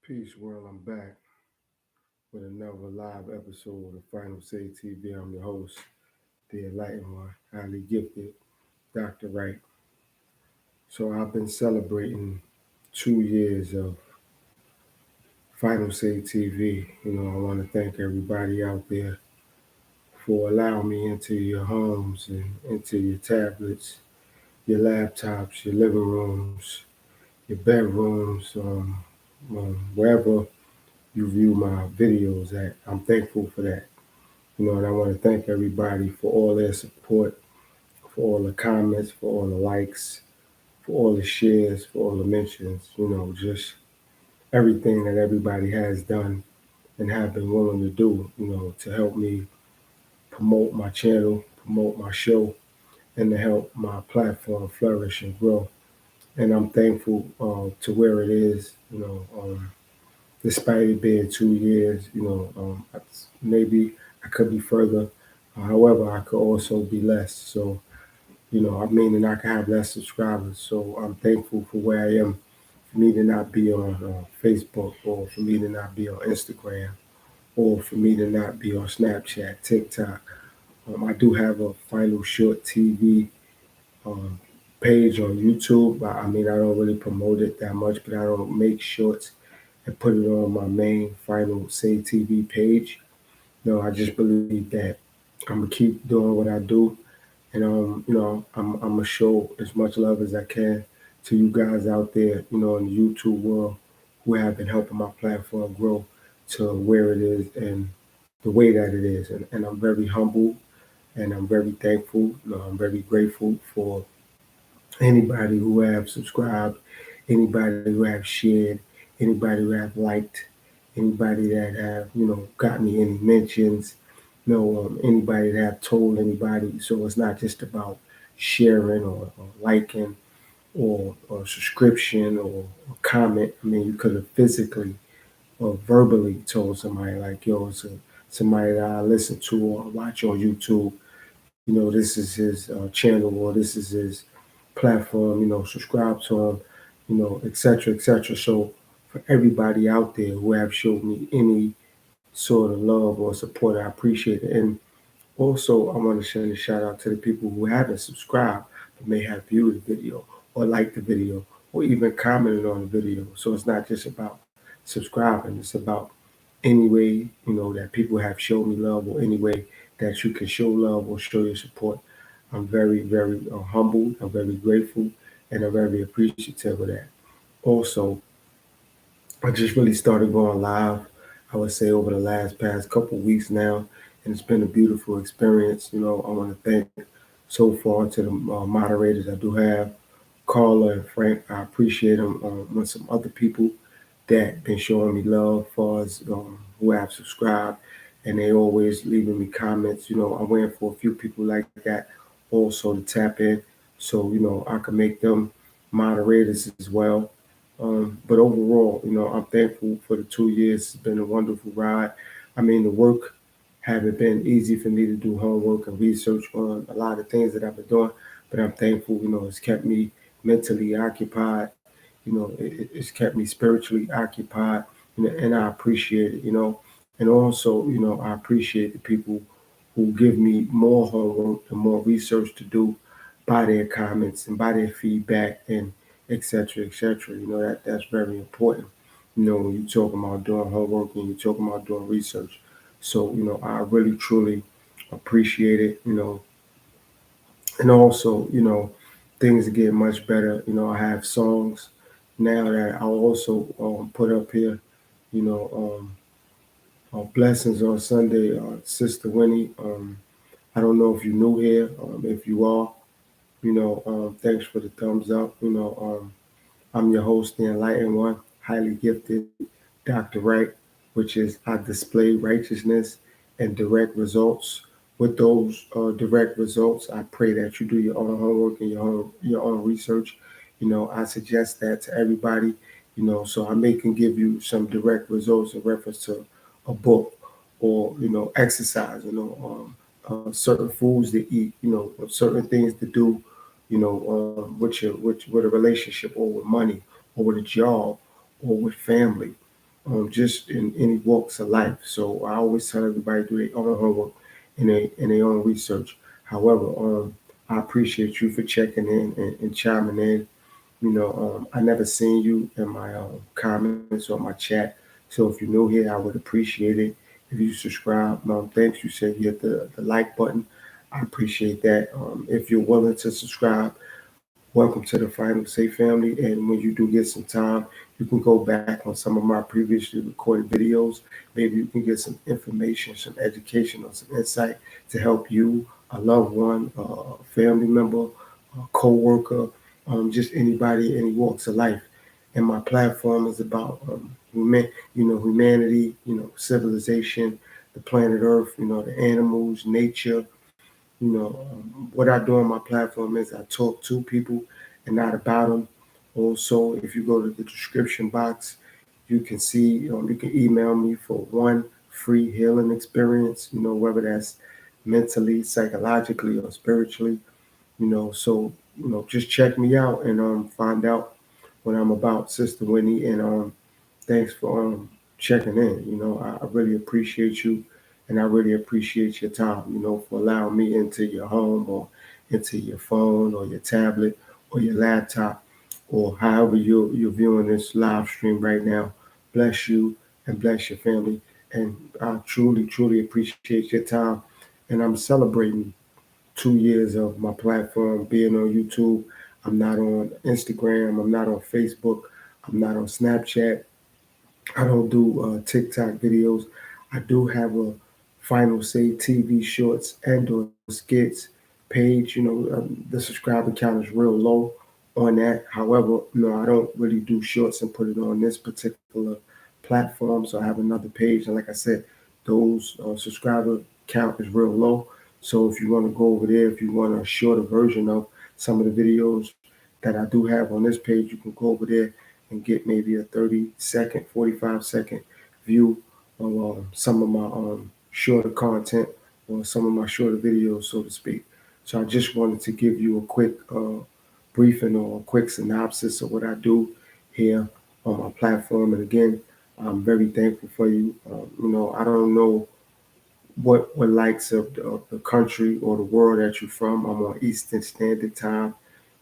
Peace, world. I'm back with another live episode of Final Say TV. I'm your host, the enlightened one, highly gifted, Dr. Wright. So I've been celebrating 2 years of Final Say TV. I want to thank everybody out there for allowing me into your homes and into your tablets, your laptops, your living rooms, your bedrooms, wherever you view my videos at. I'm thankful for that. And I want to thank everybody for all their support, for all the comments, for all the likes, for all the shares, for all the mentions, just everything that everybody has done and have been willing to do, to help me promote my channel, promote my show, and to help my platform flourish and grow. And I'm thankful to where it is, despite it being 2 years, maybe I could be further. However, I could also be less. So, I mean, and I could have less subscribers. So I'm thankful for where I am. For me to not be on Facebook, or for me to not be on Instagram, or for me to not be on Snapchat, TikTok. I do have a Final Short TV um, page on YouTube. I mean, I don't really promote it that much, but I don't make shorts and put it on my main Final Say TV page. No, I just believe that I'm gonna keep doing what I do, and I'm gonna show as much love as I can to you guys out there, in the YouTube world, who have been helping my platform grow to where it is and the way that it is. And I'm very humble and I'm very thankful. I'm very grateful for anybody who have subscribed, anybody who have shared, anybody who have liked, anybody that have got me any mentions, anybody that have told anybody. So it's not just about sharing or liking or subscription or comment. I mean, you could have physically or verbally told somebody like, yo, it's somebody that I listen to or watch on YouTube. This is his channel, or this is his platform. Subscribe to him, etc., etc. So for everybody out there who have showed me any sort of love or support, I appreciate it. And also, I want to send a shout out to the people who haven't subscribed but may have viewed the video or liked the video or even commented on the video. So it's not just about subscribing; it's about any way that people have shown me love, or any way that you can show love or show your support. I'm very, very humbled. I'm very grateful, and I'm very appreciative of that. Also, I just really started going live, I would say, over the last past couple weeks now, and it's been a beautiful experience. I want to thank so far to the moderators I do have, Carla and Frank. I appreciate them. With some other people that been showing me love for us, who have subscribed, and they always leaving me comments. I'm waiting for a few people like that also to tap in, so I can make them moderators as well. But overall, I'm thankful for the 2 years. It's been a wonderful ride. I mean, the work haven't been easy for me to do homework and research on a lot of things that I've been doing, but I'm thankful. It's kept me mentally occupied. It's kept me spiritually occupied, and I appreciate it. And also, I appreciate the people who give me more homework and more research to do by their comments and by their feedback and etc. etc. That's very important. When you're talking about doing homework and you're talking about doing research. So I really truly appreciate it. And also things are getting much better. I have songs now that I'll also put up here. You know, Blessings on Sunday, Sister Winnie. I don't know if you're new here. If you are, thanks for the thumbs up. I'm your host, the Enlightened One, highly gifted Dr. Wright, which is I display righteousness and direct results. With those direct results, I pray that you do your own homework and your own research. I suggest that to everybody. So I may can give you some direct results in reference to a book or exercise. Certain foods to eat. Certain things to do. With a relationship or with money or with a job or with family just in any walks of life. So I always tell everybody do their own homework and their own research. However, I appreciate you for checking in and chiming in. I never seen you in my comments or my chat. So if you're new here, I would appreciate it if you subscribe. Thanks. You said you hit the like button. I appreciate that. If you're willing to subscribe, welcome to the Final Say family. And when you do get some time, you can go back on some of my previously recorded videos. Maybe you can get some information, some education, or some insight to help you, a loved one, a family member, a co-worker, just anybody, any walks of life. And my platform is about humanity, civilization, the planet Earth, the animals, nature. What I do on my platform is I talk to people and not about them. Also, if you go to the description box, you can see, you can email me for one free healing experience, whether that's mentally, psychologically, or spiritually. So just check me out and find out what I'm about, Sister Winnie. And thanks for checking in. I really appreciate you, and I really appreciate your time. For allowing me into your home or into your phone or your tablet or your laptop or however you're viewing this live stream right now. Bless you and bless your family. And I truly, truly appreciate your time. And I'm celebrating 2 years of my platform being on YouTube. I'm not on Instagram. I'm not on Facebook. I'm not on Snapchat. I don't do TikTok videos. I do have a Final Say TV shorts and or skits page. The subscriber count is real low on that. However, I don't really do shorts and put it on this particular platform. So I have another page, and like I said, those subscriber count is real low. So if you want to go over there, if you want a shorter version of some of the videos that I do have on this page, you can go over there and get maybe a 30-second, 45-second view of some of my shorter content or some of my shorter videos, so to speak. So I just wanted to give you a quick briefing or a quick synopsis of what I do here on my platform. And again, I'm very thankful for you. I don't know what likes of the country or the world that you're from. I'm on Eastern Standard Time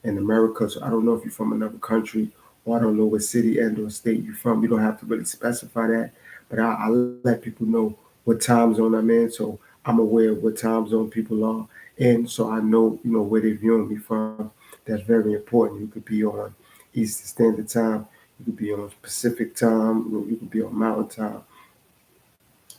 in America, so I don't know if you're from another country or I don't know what city and or state you're from. You don't have to really specify that, but I let people know what time zone I'm in, so I'm aware of what time zone people are in, so I know where they're viewing me from. That's very important. You could be on Eastern Standard Time, you could be on Pacific Time, you could be on Mountain Time.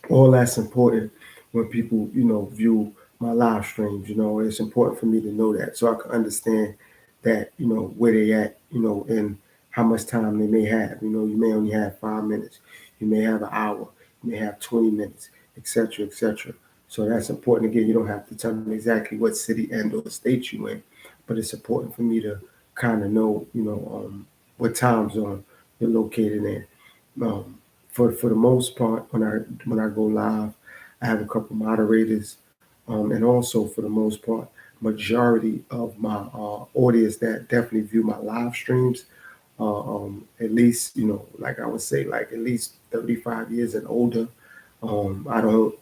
All that's important when people, view my live streams. It's important for me to know that so I can understand that, where they at, and how much time they may have. You may only have 5 minutes, you may have an hour, you may have 20 minutes, etc., etc. So that's important. Again, you don't have to tell me exactly what city and or state you in, but it's important for me to kind of know, what time zone you're located in. For the most part, when I go live, I have a couple moderators, and also for the most part, majority of my audience that definitely view my live streams, at least like I would say, like at least 35 years and older. I don't,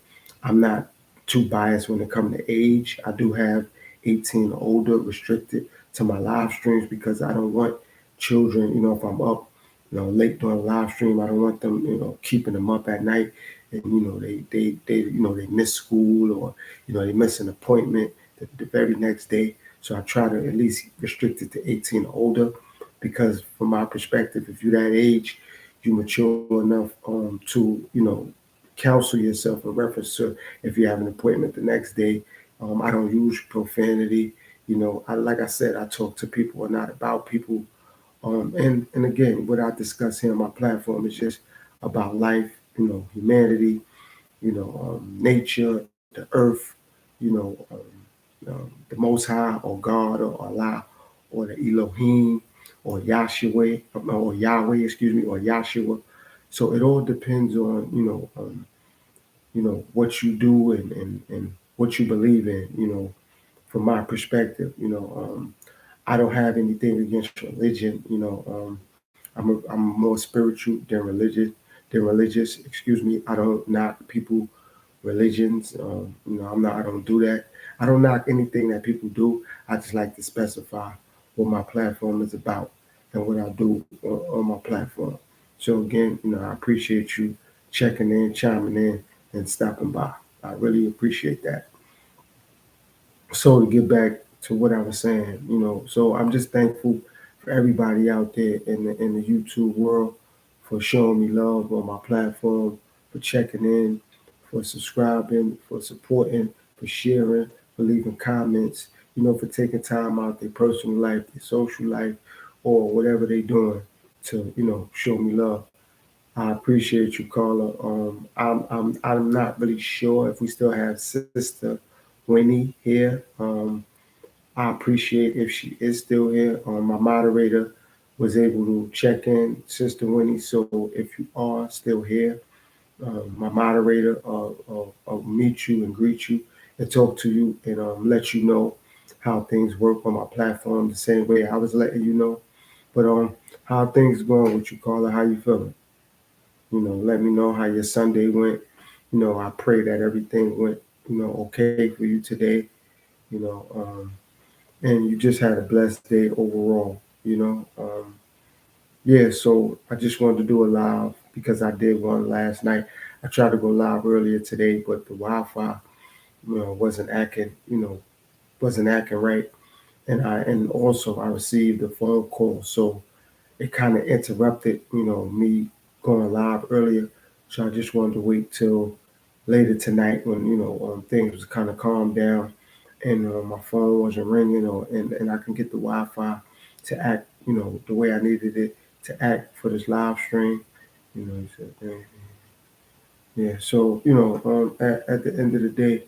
I'm not too biased when it comes to age. I do have 18 or older restricted to my live streams because I don't want children, if I'm up, late during a live stream, I don't want them, keeping them up at night and, they miss school or, they miss an appointment the very next day. So I try to at least restrict it to 18 or older because from my perspective, if you're that age, you mature enough to, counsel yourself in reference to if you have an appointment the next day. I don't use profanity. Like I said, I talk to people and not about people. And again, what I discuss here on my platform is just about life, humanity, nature, the earth, the Most High or God or Allah or the Elohim or Yahshua or Yahweh, excuse me, or Yahshua. So it all depends on what you do and what you believe in. From my perspective, I don't have anything against religion. I'm more spiritual than than religious. Excuse me. I don't knock people religions. I don't do that. I don't knock anything that people do. I just like to specify what my platform is about and what I do on my platform. So again, I appreciate you checking in, chiming in, and stopping by. I really appreciate that. So to get back to what I was saying, so I'm just thankful for everybody out there in the YouTube world for showing me love on my platform, for checking in, for subscribing, for supporting, for sharing, for leaving comments, for taking time out their personal life, their social life, or whatever they're doing to, show me love. I appreciate you, Carla. I'm not really sure if we still have Sister Winnie here. I appreciate if she is still here. My moderator was able to check in, Sister Winnie. So if you are still here, my moderator will meet you and greet you and talk to you and let you know how things work on my platform the same way I was letting you know. But how things going with you, Carla? How you feeling? Let me know how your Sunday went. I pray that everything went, okay for you today. You know, and you just had a blessed day overall. Yeah. So I just wanted to do a live because I did one last night. I tried to go live earlier today, but the Wi-Fi, wasn't acting right, and also I received a phone call, so it kind of interrupted, me going live earlier. So I just wanted to wait till later tonight when, things was kind of calmed down and my phone wasn't ringing and I can get the Wi-Fi to act, the way I needed it to act for this live stream. He said, yeah. So, at the end of the day,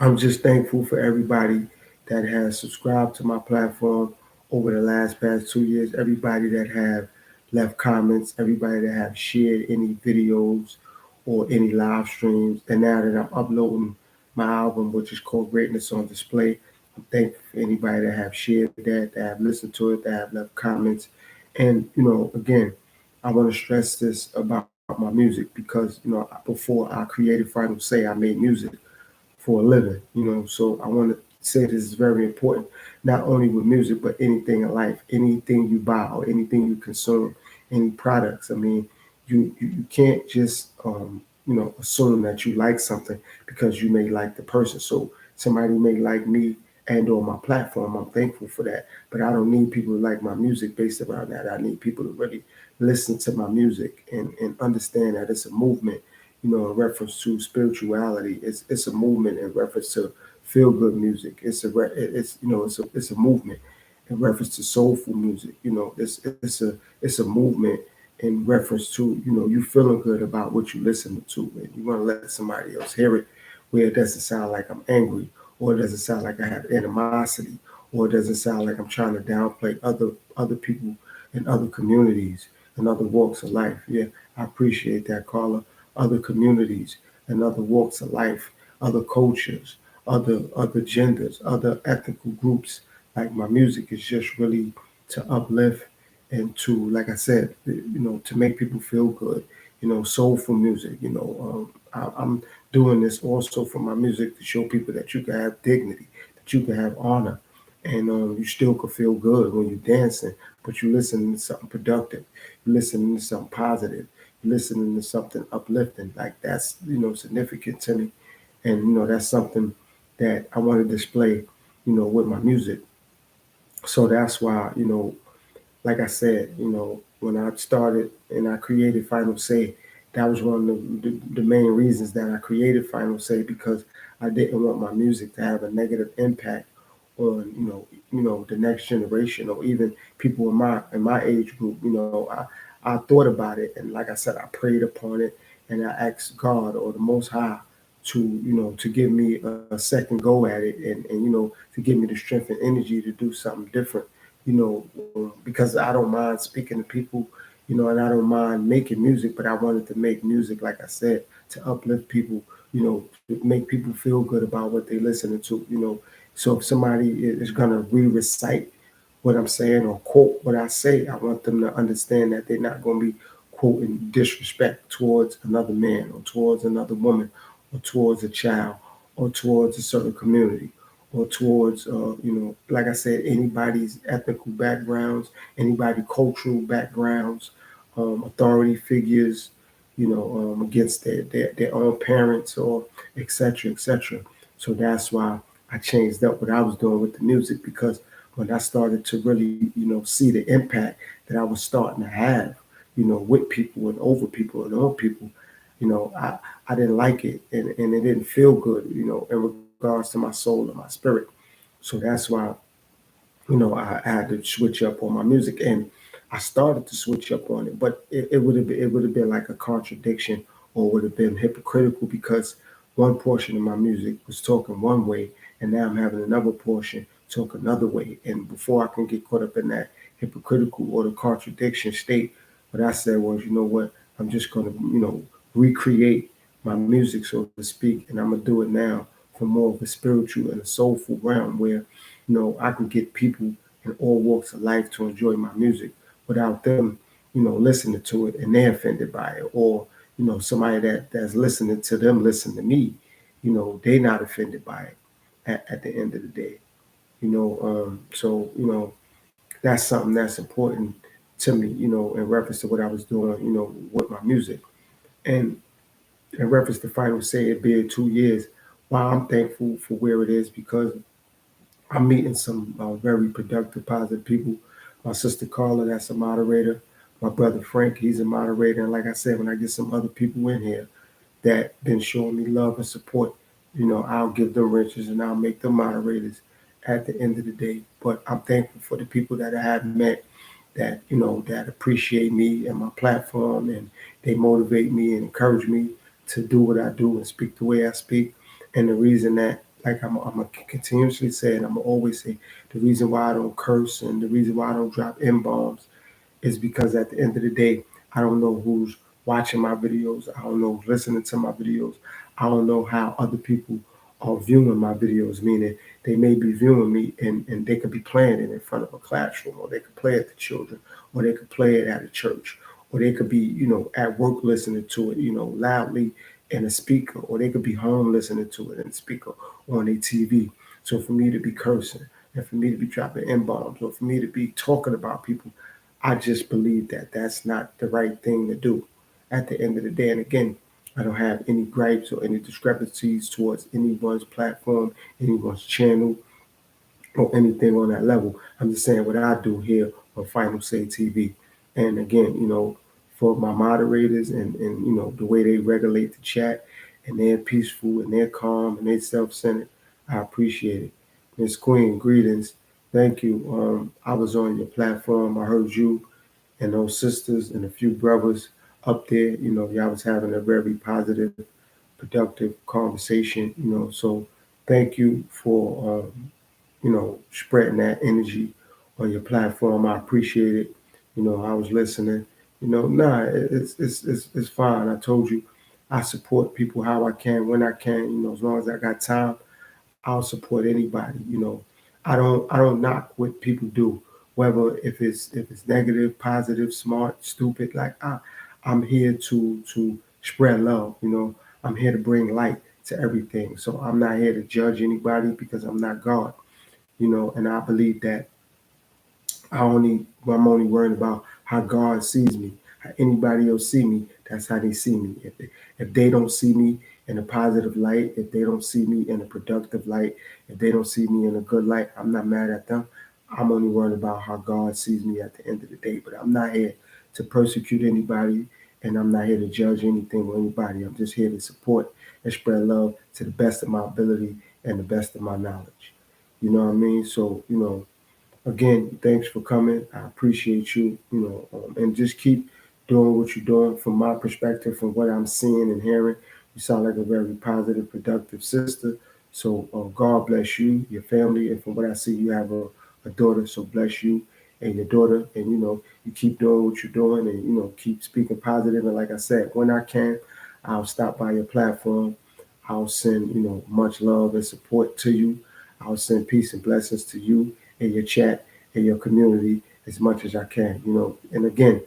I'm just thankful for everybody that has subscribed to my platform over the last past 2 years. Everybody that have left comments, everybody that have shared any videos or any live streams. And now that I'm uploading my album, which is called Greatness on Display, I'm thankful for anybody that have shared that have listened to it, that have left comments. And again, I want to stress this about my music because before I created Final Say, I made music for a living, So I want to say this is very important, not only with music, but anything in life, anything you buy or anything you consume, any products. I mean, you can't just, assume that you like something because you may like the person. So somebody may like me and or my platform. I'm thankful for that. But I don't need people to like my music based around that. I need people to really listen to my music and understand that it's a movement, in reference to spirituality. It's a movement in reference to feel good music. It's a movement in reference to soulful music. It's a movement in reference to you feeling good about what you listen to, and you want to let somebody else hear it, where it doesn't sound like I'm angry, or it doesn't sound like I have animosity, or it doesn't sound like I'm trying to downplay other people in other communities and other walks of life. Yeah, I appreciate that, Carla. Other communities and other walks of life, other cultures, other genders, other ethnical groups. Like my music is just really to uplift and to, like I said, to make people feel good. Soulful music. I'm doing this also for my music to show people that you can have dignity, that you can have honor, and you still can feel good when you're dancing, but you're listening to something productive, you're listening to something positive, you're listening to something uplifting. Like that's significant to me, and that's something that I want to display, with my music. So that's why like I said, when I started and I created Final Say, that was one of the main reasons that I created Final Say because I didn't want my music to have a negative impact on the next generation or even people in my age group. I thought about it, and like I said, I prayed upon it and I asked God or the Most High to give me a second go at it and to give me the strength and energy to do something different, because I don't mind speaking to people, and I don't mind making music, but I wanted to make music, like I said, to uplift people, to make people feel good about what they're listening to. So if somebody is going to re-recite what I'm saying or quote what I say. I want them to understand that they're not going to be quoting disrespect towards another man or towards another woman or towards a child or towards a certain community or towards, like I said, anybody's ethnical backgrounds, anybody cultural backgrounds, authority figures, against their own parents or et cetera, et cetera. So that's why I changed up what I was doing with the music because when I started to really, see the impact that I was starting to have, with people and over people and on people, I didn't like it and it didn't feel good, in regards to my soul and my spirit. So that's why, I had to switch up on my music and I started to switch up on it, but it would have been like a contradiction or would have been hypocritical because one portion of my music was talking one way and now I'm having another portion talk another way. And before I can get caught up in that hypocritical or the contradiction state, what I said was, you know what, I'm just gonna, recreate my music, so to speak, and I'm gonna do it now from more of a spiritual and a soulful realm where I can get people in all walks of life to enjoy my music without them, listening to it and they're offended by it, or somebody that's listening to them listen to me, they're not offended by it at the end of the day. So that's something that's important to me, in reference to what I was doing, with my music. And in reference to Final Say it being 2 years, while I'm thankful for where it is because I'm meeting some very productive, positive people. My sister Carla, that's a moderator. My brother Frank, he's a moderator. And like I said, when I get some other people in here that been showing me love and support, I'll give them riches and I'll make them moderators at the end of the day. But I'm thankful for the people that I have met that that appreciate me and my platform and they motivate me and encourage me to do what I do and speak the way I speak. And the reason that, like I'm continuously say, and I'm always say, the reason why I don't curse and the reason why I don't drop M bombs is because at the end of the day, I don't know who's watching my videos. I don't know who's listening to my videos. I don't know how other people are viewing my videos, meaning they may be viewing me and they could be playing it in front of a classroom, or they could play it to children, or they could play it at a church, or they could be, at work listening to it, loudly in a speaker, or they could be home listening to it in a speaker on a TV. So for me to be cursing and for me to be dropping M bombs or for me to be talking about people, I just believe that that's not the right thing to do at the end of the day. And again, I don't have any gripes or any discrepancies towards anyone's platform, anyone's channel, or anything on that level. I'm just saying what I do here on Final Say TV. And again, for my moderators and the way they regulate the chat and they're peaceful and they're calm and they're self-centered, I appreciate it. Miss Queen, greetings. Thank you. I was on your platform. I heard you and those sisters and a few brothers up there. Y'all was having a very positive, productive conversation. So thank you for spreading that energy on your platform. I appreciate it. I was listening. Nah, it's fine. I told you, I support people how I can, when I can. As long as I got time, I'll support anybody. I don't knock what people do, whether if it's negative, positive, smart, stupid. Like I'm here to spread love. I'm here to bring light to everything. So I'm not here to judge anybody because I'm not God. And I believe that I'm only worried about how God sees me. How anybody else see me, that's how they see me. If they don't see me in a positive light, if they don't see me in a productive light, if they don't see me in a good light, I'm not mad at them. I'm only worried about how God sees me at the end of the day. But I'm not here to persecute anybody and I'm not here to judge anything or anybody. I'm just here to support and spread love to the best of my ability and the best of my knowledge. You know what I mean? So, again, thanks for coming. I appreciate you, and just keep doing what you're doing. From my perspective, from what I'm seeing and hearing, you sound like a very positive, productive sister. So God bless you, your family, and from what I see, you have a daughter. So bless you and your daughter, and you keep doing what you're doing, and keep speaking positive. And like I said, when I can, I'll stop by your platform. I'll send much love and support to you. I'll send peace and blessings to you in your chat. in your community as much as I can. And again,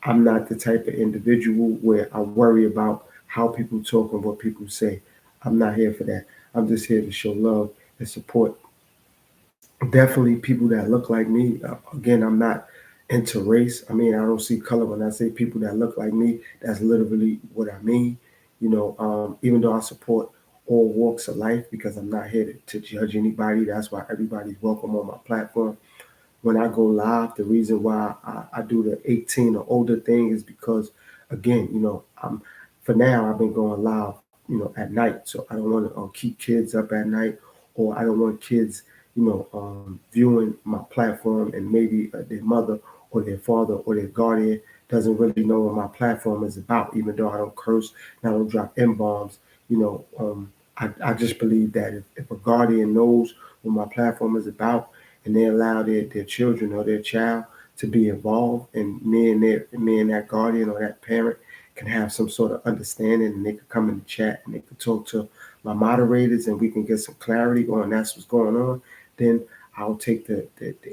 I'm not the type of individual where I worry about how people talk and what people say. I'm not here for that. I'm just here to show love and support definitely people that look like me. Again, I'm not into race. I mean, I don't see color when I say people that look like me. That's literally what I mean. Even though I support all walks of life because I'm not here to judge anybody. That's why everybody's welcome on my platform. When I go live, the reason why I do the 18 or older thing is because, again, for now I've been going live, at night, so I don't want to keep kids up at night, or I don't want kids, viewing my platform and maybe their mother or their father or their guardian doesn't really know what my platform is about, even though I don't curse and I don't drop M bombs. I just believe that if a guardian knows what my platform is about and they allow their children or their child to be involved, and me and that guardian or that parent can have some sort of understanding, and they could come in the chat and they could talk to my moderators and we can get some clarity on that's what's going on, then I'll take the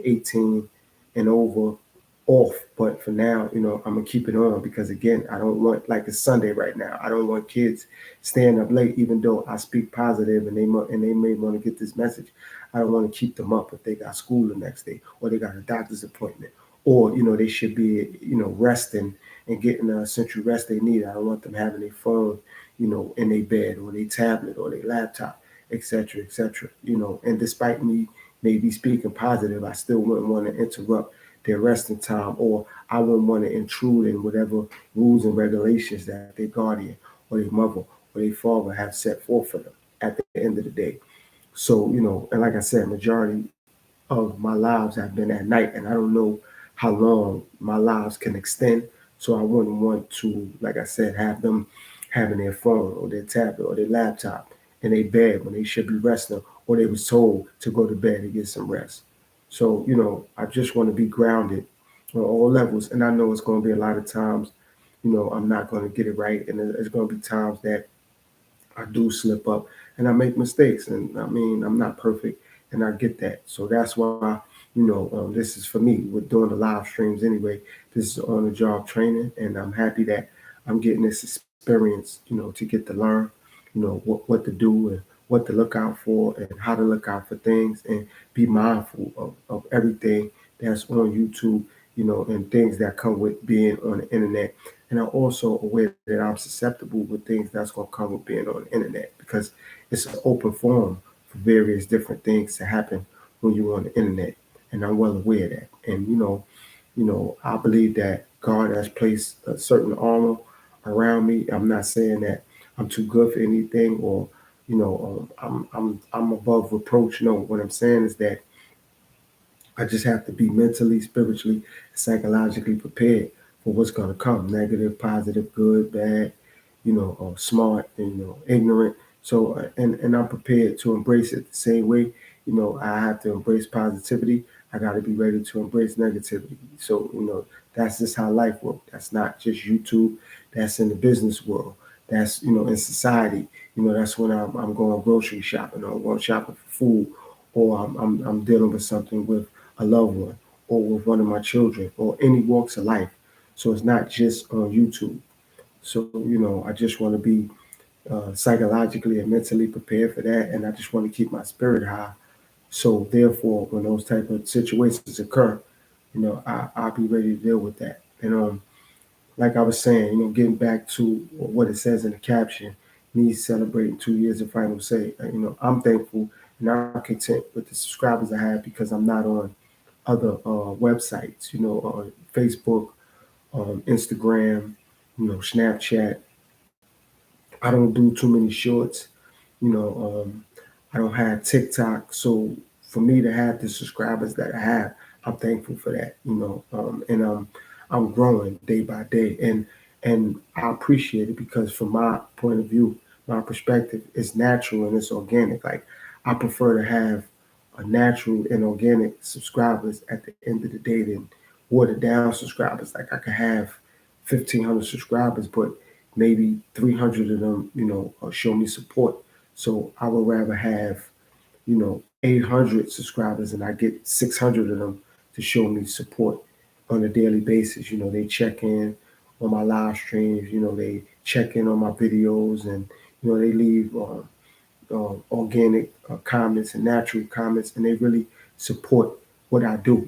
18 and over off. But for now, I'm gonna keep it on because again, I don't want, like it's Sunday right now. I don't want kids staying up late, even though I speak positive and they may want to get this message. I don't want to keep them up if they got school the next day or they got a doctor's appointment, or they should be resting and getting the essential rest they need. I don't want them having their phone, in their bed or their tablet or their laptop, etc., etc. And despite me maybe speaking positive, I still wouldn't want to interrupt their resting time, or I wouldn't want to intrude in whatever rules and regulations that their guardian or their mother or their father have set forth for them at the end of the day. So, and like I said, majority of my lives have been at night, and I don't know how long my lives can extend. So I wouldn't want to, like I said, have them having their phone or their tablet or their laptop in their bed when they should be resting, or they was told to go to bed and get some rest. So, I just want to be grounded on all levels, and I know it's going to be a lot of times, I'm not going to get it right, and there's going to be times that I do slip up and I make mistakes. And I mean, I'm not perfect and I get that. So that's why, this is for me with doing the live streams anyway. This is on the job training. And I'm happy that I'm getting this experience, to get to learn, what to do and what to look out for and how to look out for things and be mindful of everything that's on YouTube, and things that come with being on the internet. And I'm also aware that I'm susceptible with things that's going to come with being on the internet because it's an open forum for various different things to happen when you're on the internet. And I'm well aware of that. And I believe that God has placed a certain armor around me. I'm not saying that I'm too good for anything or I'm above reproach. No, what I'm saying is that I just have to be mentally, spiritually, psychologically prepared for what's going to come: negative, positive, good, bad, smart, ignorant. So, and I'm prepared to embrace it the same way. I have to embrace positivity. I got to be ready to embrace negativity. So, that's just how life works. That's not just YouTube. That's in the business world. That's in society. That's when I'm going grocery shopping, or I'm going shopping for food, or I'm dealing with something with a loved one, or with one of my children, or any walks of life. So it's not just on YouTube. So, I just want to be psychologically and mentally prepared for that. And I just want to keep my spirit high. So therefore, when those type of situations occur, I'll be ready to deal with that. And like I was saying, getting back to what it says in the caption, me celebrating 2 years of Final Say, I'm thankful and I'm content with the subscribers I have because I'm not on other websites, Facebook, Instagram, Snapchat. I don't do too many shorts. You know, I don't have TikTok. So for me to have the subscribers that I have, I'm thankful for that. And I'm growing day by day, and I appreciate it because from my point of view, my perspective, it's natural and it's organic. Like I prefer to have a natural and organic subscribers at the end of the day than watered down subscribers. Like I could have 1,500 subscribers, but maybe 300 of them, show me support. So I would rather have, 800 subscribers and I get 600 of them to show me support on a daily basis. They check in on my live streams. They check in on my videos, and they leave organic comments and natural comments, and they really support what I do.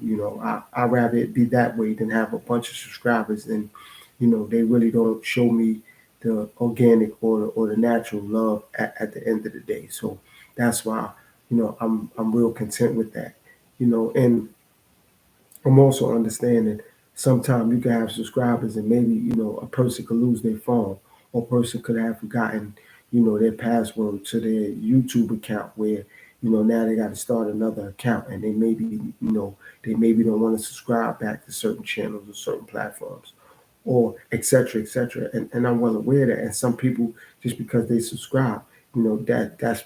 I rather it be that way than have a bunch of subscribers and they really don't show me the organic or the natural love at the end of the day. So that's why I'm real content with that. And I'm also understanding sometimes you can have subscribers and maybe, a person could lose their phone or a person could have forgotten, their password to their YouTube account where, now they got to start another account and they maybe don't want to subscribe back to certain channels or certain platforms or et cetera, et cetera. And I'm well aware of that. And some people, just because they subscribe, that's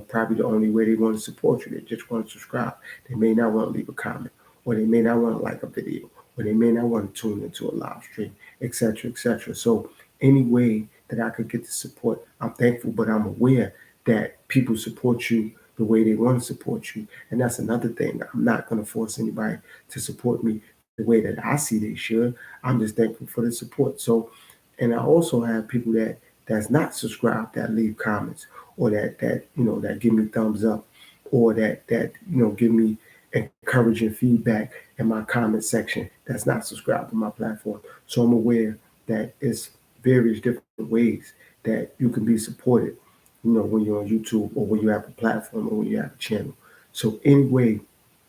probably the only way they want to support you. They just want to subscribe. They may not want to leave a comment, or they may not want to like a video, or they may not want to tune into a live stream, et cetera, et cetera. So any way that I could get the support, I'm thankful, but I'm aware that people support you the way they want to support you. And that's another thing. I'm not going to force anybody to support me the way that I see they should. I'm just thankful for the support. So, and I also have people that's not subscribed that leave comments or that give me thumbs up or that give me encouraging feedback in my comment section that's not subscribed to my platform. So I'm aware that it's various different ways that you can be supported, when you're on YouTube or when you have a platform or when you have a channel. So any way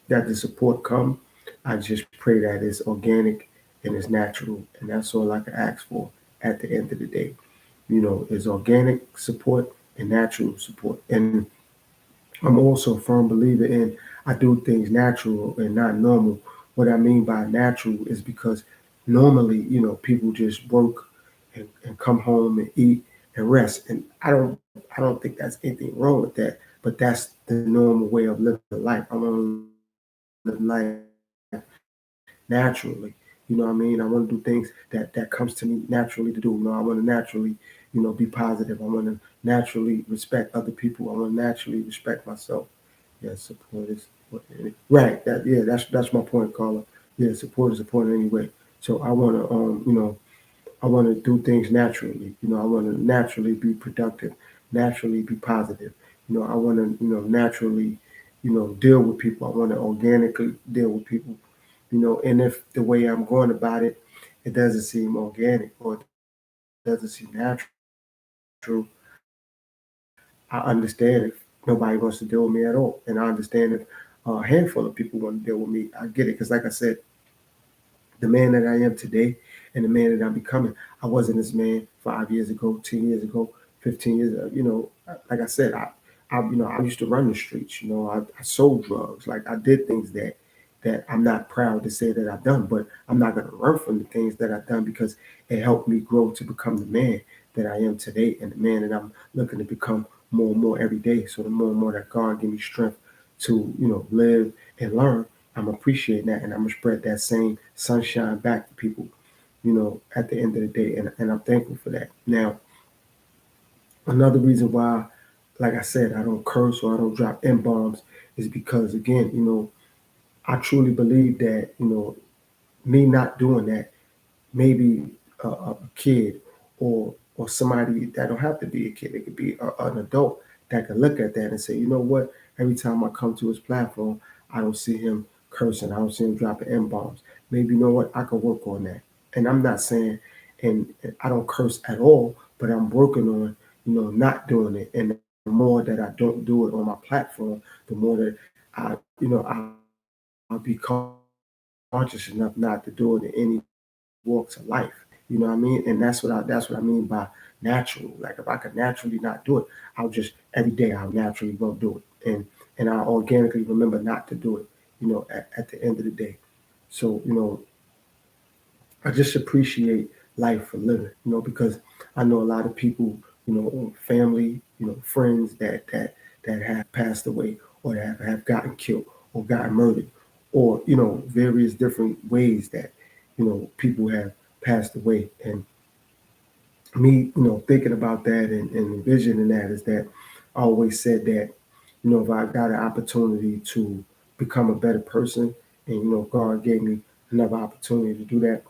that the support come, I just pray that it's organic and it's natural, and that's all I can ask for at the end of the day. Is organic support and natural support. And I'm also a firm believer in I do things natural and not normal. What I mean by natural is because normally, people just work and come home and eat and rest. And I don't think that's anything wrong with that, but that's the normal way of living life. I want to live life naturally. You know what I mean? I want to do things that comes to me naturally to do. I want to naturally, be positive. I want to naturally respect other people. I want to naturally respect myself. Yeah, support is right. That's my point, Carla. Yeah, support is important anyway. So I want to I want to do things naturally. I want to naturally be productive, naturally be positive. I want to naturally deal with people. I want to organically deal with people. And if the way I'm going about it, it doesn't seem organic or it doesn't seem natural, I understand if nobody wants to deal with me at all, and I understand if a handful of people want to deal with me. I get it because, like I said, the man that I am today and the man that I'm becoming. I wasn't this man 5 years ago, 10 years ago, 15 years. Like I said, I used to run the streets. I sold drugs. Like I did things that I'm not proud to say that I've done, but I'm not going to run from the things that I've done because it helped me grow to become the man that I am today and the man that I'm looking to become more and more every day. So the more and more that God give me strength to, live and learn, I'm appreciating that and I'm gonna spread that same sunshine back to people, at the end of the day. And I'm thankful for that. Now, another reason why, like I said, I don't curse or I don't drop M bombs is because again, I truly believe that, me not doing that, maybe a kid or somebody that don't have to be a kid, it could be an adult that can look at that and say, you know what? Every time I come to his platform, I don't see him cursing. I don't see him dropping M bombs. Maybe you know what? I could work on that. And I'm not saying, and I don't curse at all, but I'm working on, not doing it. And the more that I don't do it on my platform, the more that I'll be conscious enough not to do it in any walks of life. You know what I mean? And that's what I mean by natural. Like if I could naturally not do it, I'll just every day I'll naturally won't do it. And I organically remember not to do it, at the end of the day. So, I just appreciate life for living, because I know a lot of people, family, friends that have passed away or that have gotten killed or gotten murdered, or various different ways that people have passed away. And me, thinking about that and envisioning that is that I always said that, if I got an opportunity to become a better person, and God gave me another opportunity to do that,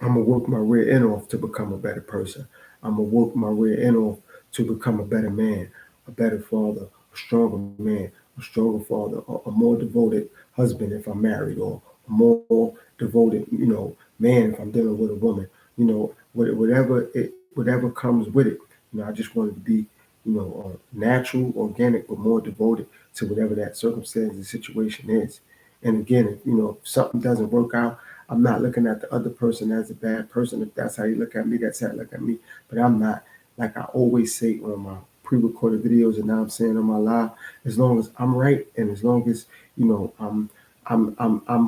I'm gonna work my rear end off to become a better person. I'm gonna work my rear end off to become a better man, a better father, a stronger man, a stronger father, a more devoted husband if I'm married, or a more devoted, man if I'm dealing with a woman. Whatever comes with it. I just wanted to be, natural, organic, but more devoted to whatever that circumstance and situation is. And again, if something doesn't work out, I'm not looking at the other person as a bad person. If that's how you look at me, that's how you look at me. But I'm not. Like I always say on my pre-recorded videos, and now I'm saying on my live, as long as I'm right, and as long as I'm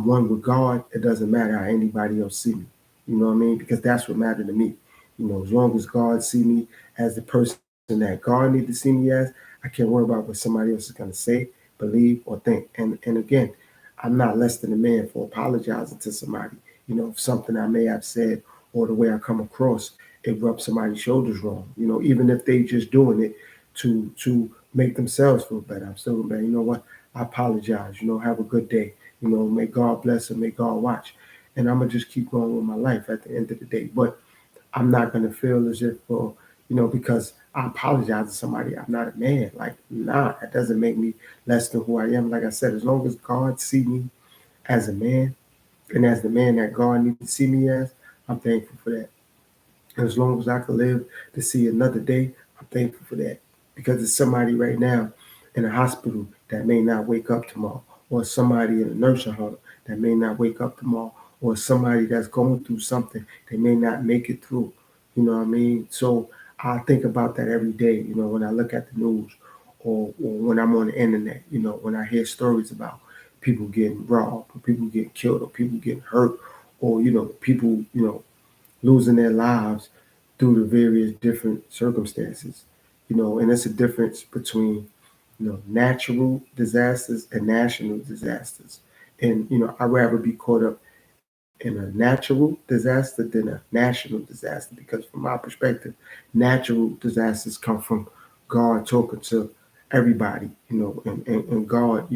one with God, it doesn't matter how anybody else see me. You know what I mean? Because that's what mattered to me. As long as God see me as the person that God need to see me as, I can't worry about what somebody else is gonna say, believe, or think. And again, I'm not less than a man for apologizing to somebody. If something I may have said or the way I come across, it rubs somebody's shoulders wrong. Even if they just doing it to make themselves feel better, I'm still gonna be, you know what? I apologize. Have a good day. May God bless and may God watch. And I'm gonna just keep going with my life at the end of the day. But I'm not gonna feel as if, because I apologize to somebody, I'm not a man. Like, nah, that doesn't make me less than who I am. Like I said, as long as God see me as a man and as the man that God needs to see me as, I'm thankful for that. And as long as I can live to see another day, I'm thankful for that. Because there's somebody right now in a hospital that may not wake up tomorrow, or somebody in a nursing home that may not wake up tomorrow, or somebody that's going through something they may not make it through. You know what I mean? So I think about that every day, when I look at the news, or when I'm on the internet, when I hear stories about people getting robbed, or people getting killed, or people getting hurt, or, people, losing their lives through the various different circumstances. And it's a difference between, natural disasters and national disasters. And, I'd rather be caught up in a natural disaster than a national disaster, because from my perspective, natural disasters come from God talking to everybody, and God,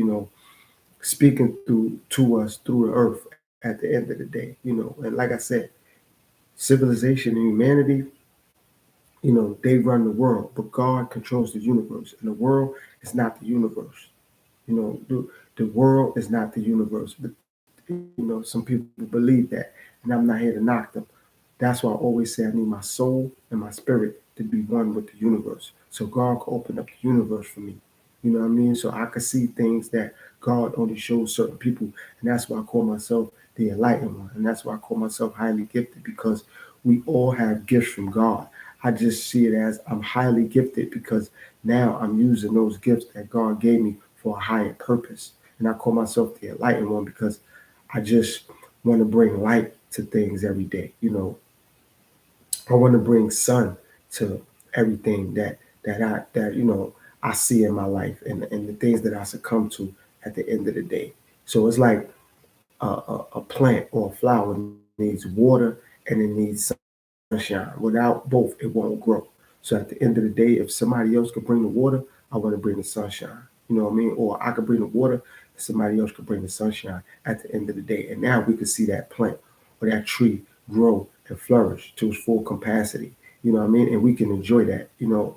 speaking to us through the earth at the end of the day, and like I said, civilization and humanity, they run the world, but God controls the universe, and the world is not the universe. The world is not the universe, but some people believe that, and I'm not here to knock them. That's why I always say I need my soul and my spirit to be one with the universe, so God can open up the universe for me. You know what I mean? So I could see things that God only shows certain people, and that's why I call myself the enlightened one, and that's why I call myself highly gifted, because we all have gifts from God. I just see it as I'm highly gifted because now I'm using those gifts that God gave me for a higher purpose. And I call myself the enlightened one because I just want to bring light to things every day. I want to bring sun to everything that I see in my life, and the things that I succumb to at the end of the day. So it's like a plant or a flower needs water and it needs sunshine. Without both, it won't grow. So at the end of the day, if somebody else could bring the water, I want to bring the sunshine. You know what I mean? Or I could bring the water, somebody else could bring the sunshine at the end of the day. And now we could see that plant or that tree grow and flourish to its full capacity. You know what I mean? And we can enjoy that,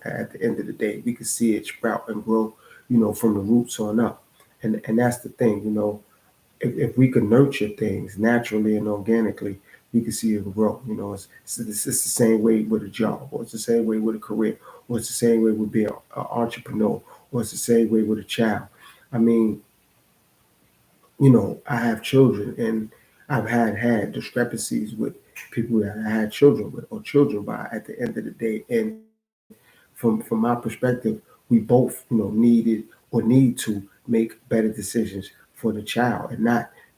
at the end of the day. We can see it sprout and grow, from the roots on up. And that's the thing, if we could nurture things naturally and organically, we can see it grow. It's the same way with a job, or it's the same way with a career, or it's the same way with being an entrepreneur, or it's the same way with a child. I mean, I have children, and I've had discrepancies with people that I had children with or children by at the end of the day. And from my perspective, we both, needed or need to make better decisions for the child, and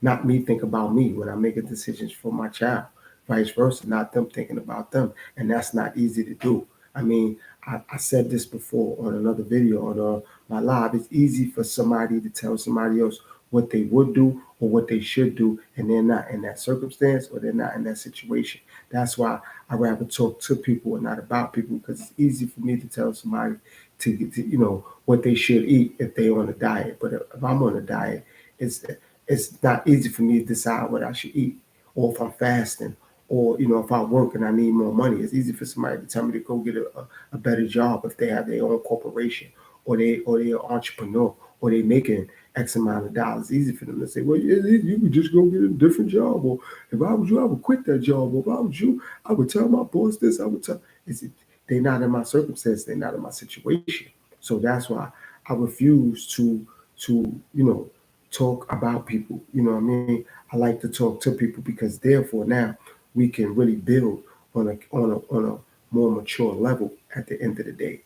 not me think about me when I'm making decisions for my child. Vice versa, not them thinking about them. And that's not easy to do. I mean, I said this before on another video on my live. It's easy for somebody to tell somebody else what they would do or what they should do, and they're not in that circumstance or they're not in that situation. That's why I rather talk to people and not about people, because it's easy for me to tell somebody to what they should eat if they're on a diet. But if I'm on a diet, it's it's not easy for me to decide what I should eat, or if I'm fasting, or if I work and I need more money. It's easy for somebody to tell me to go get a better job if they have their own corporation, or they're an entrepreneur, or they making X amount of dollars. It's easy for them to say, well, yeah, you could just go get a different job, or if I was you, I would quit that job, or if I was you, I would tell my boss this, I would tell. It's, they're not in my circumstance, they're not in my situation. So that's why I refuse to talk about people. You know what I mean? I like to talk to people because therefore now we can really build on a more mature level at the end of the day.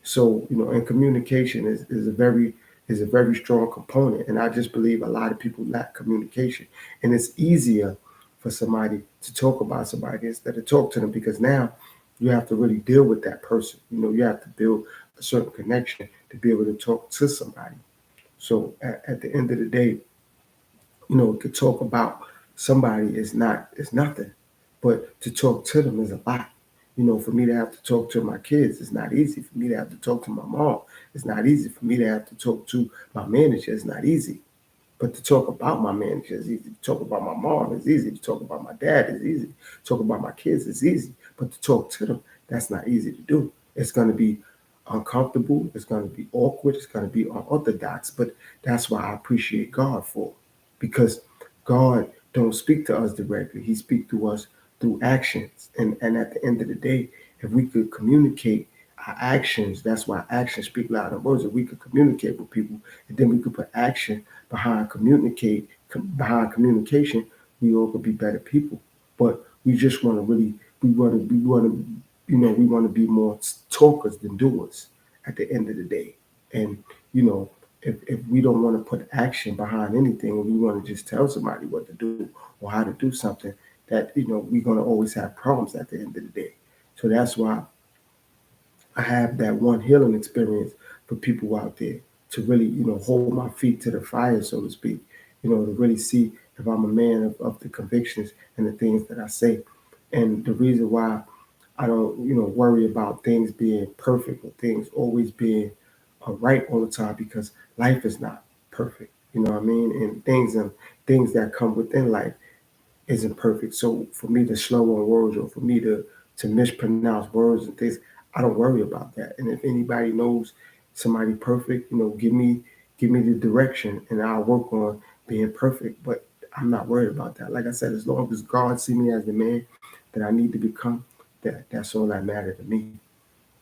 So, and communication is a very strong component. And I just believe a lot of people lack communication. And it's easier for somebody to talk about somebody instead of talk to them, because now you have to really deal with that person. You have to build a certain connection to be able to talk to somebody. So at the end of the day, to talk about somebody is nothing, but to talk to them is a lot. For me to have to talk to my kids, it's not easy. For me to have to talk to my mom, it's not easy. For me to have to talk to my manager, it's not easy. But to talk about my manager is easy. To talk about my mom is easy. To talk about my dad is easy. To talk about my kids is easy. But to talk to them, that's not easy to do. It's going to be uncomfortable. It's going to be awkward. It's going to be unorthodox. But that's why I appreciate God for it. Because God don't speak to us directly. He speaks to us through actions. And at the end of the day, if we could communicate our actions, that's why actions speak louder than words. If we could communicate with people, and then we could put action behind communication, we all could be better people. But we just want to really we want to be more talkers than doers at the end of the day. And you know, if we don't want to put action behind anything, and we want to just tell somebody what to do or how to do something, that we're going to always have problems at the end of the day. So that's why I have that one healing experience for people out there, to really, hold my feet to the fire, so to speak, to really see if I'm a man of the convictions and the things that I say. And the reason why I don't, worry about things being perfect or things always being right all the time, because life is not perfect. You know what I mean? And things that come within life isn't perfect. So for me to slow on words, or for me to mispronounce words and things, I don't worry about that. And if anybody knows somebody perfect, give me the direction, and I'll work on being perfect. But I'm not worried about that. Like I said, as long as God see me as the man that I need to become, that's all that matters to me.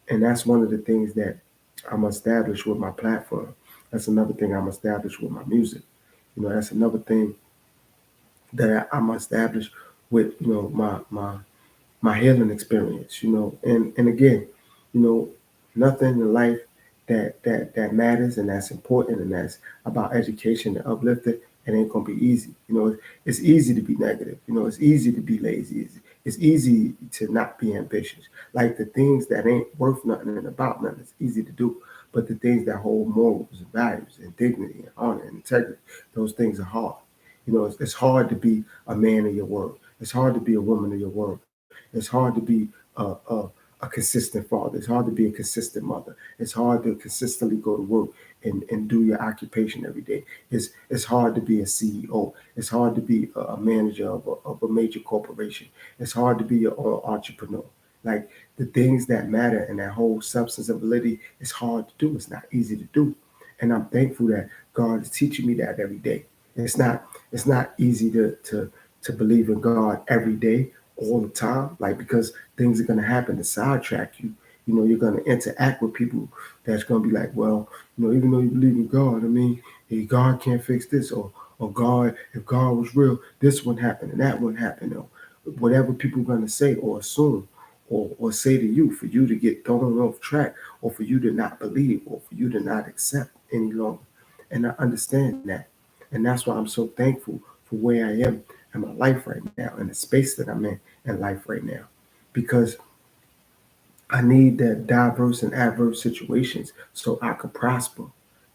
And that's one of the things that I'm established with my platform. That's another thing I'm established with my music. That's another thing that I'm established with, my healing experience. And again, you know, nothing in life that matters and that's important and that's about education and uplifting, it ain't gonna be easy. It's easy to be negative. It's easy to be lazy. It's easy to not be ambitious. Like the things that ain't worth nothing and about nothing, it's easy to do. But the things that hold morals and values and dignity and honor and integrity, those things are hard. It's hard to be a man of your word. It's hard to be a woman of your word. It's hard to be a consistent father. It's hard to be a consistent mother. It's hard to consistently go to work and do your occupation every day. It's hard to be a CEO. It's hard to be a manager of a major corporation. It's hard to be your own entrepreneur. Like the things that matter and that whole substance of validity, it's hard to do. It's not easy to do. And I'm thankful that God is teaching me that every day. It's not easy to believe in God every day all the time, like because things are gonna happen to sidetrack you. You're gonna interact with people that's gonna be like, well, even though you believe in God, I mean, hey, God can't fix this, or God, if God was real, this wouldn't happen and that wouldn't happen, or whatever people are gonna say or assume or say to you, for you to get thrown off track, or for you to not believe, or for you to not accept any longer. And I understand that. And that's why I'm so thankful for where I am in my life right now, and the space that I'm in life right now. Because I need that diverse and adverse situations so I could prosper.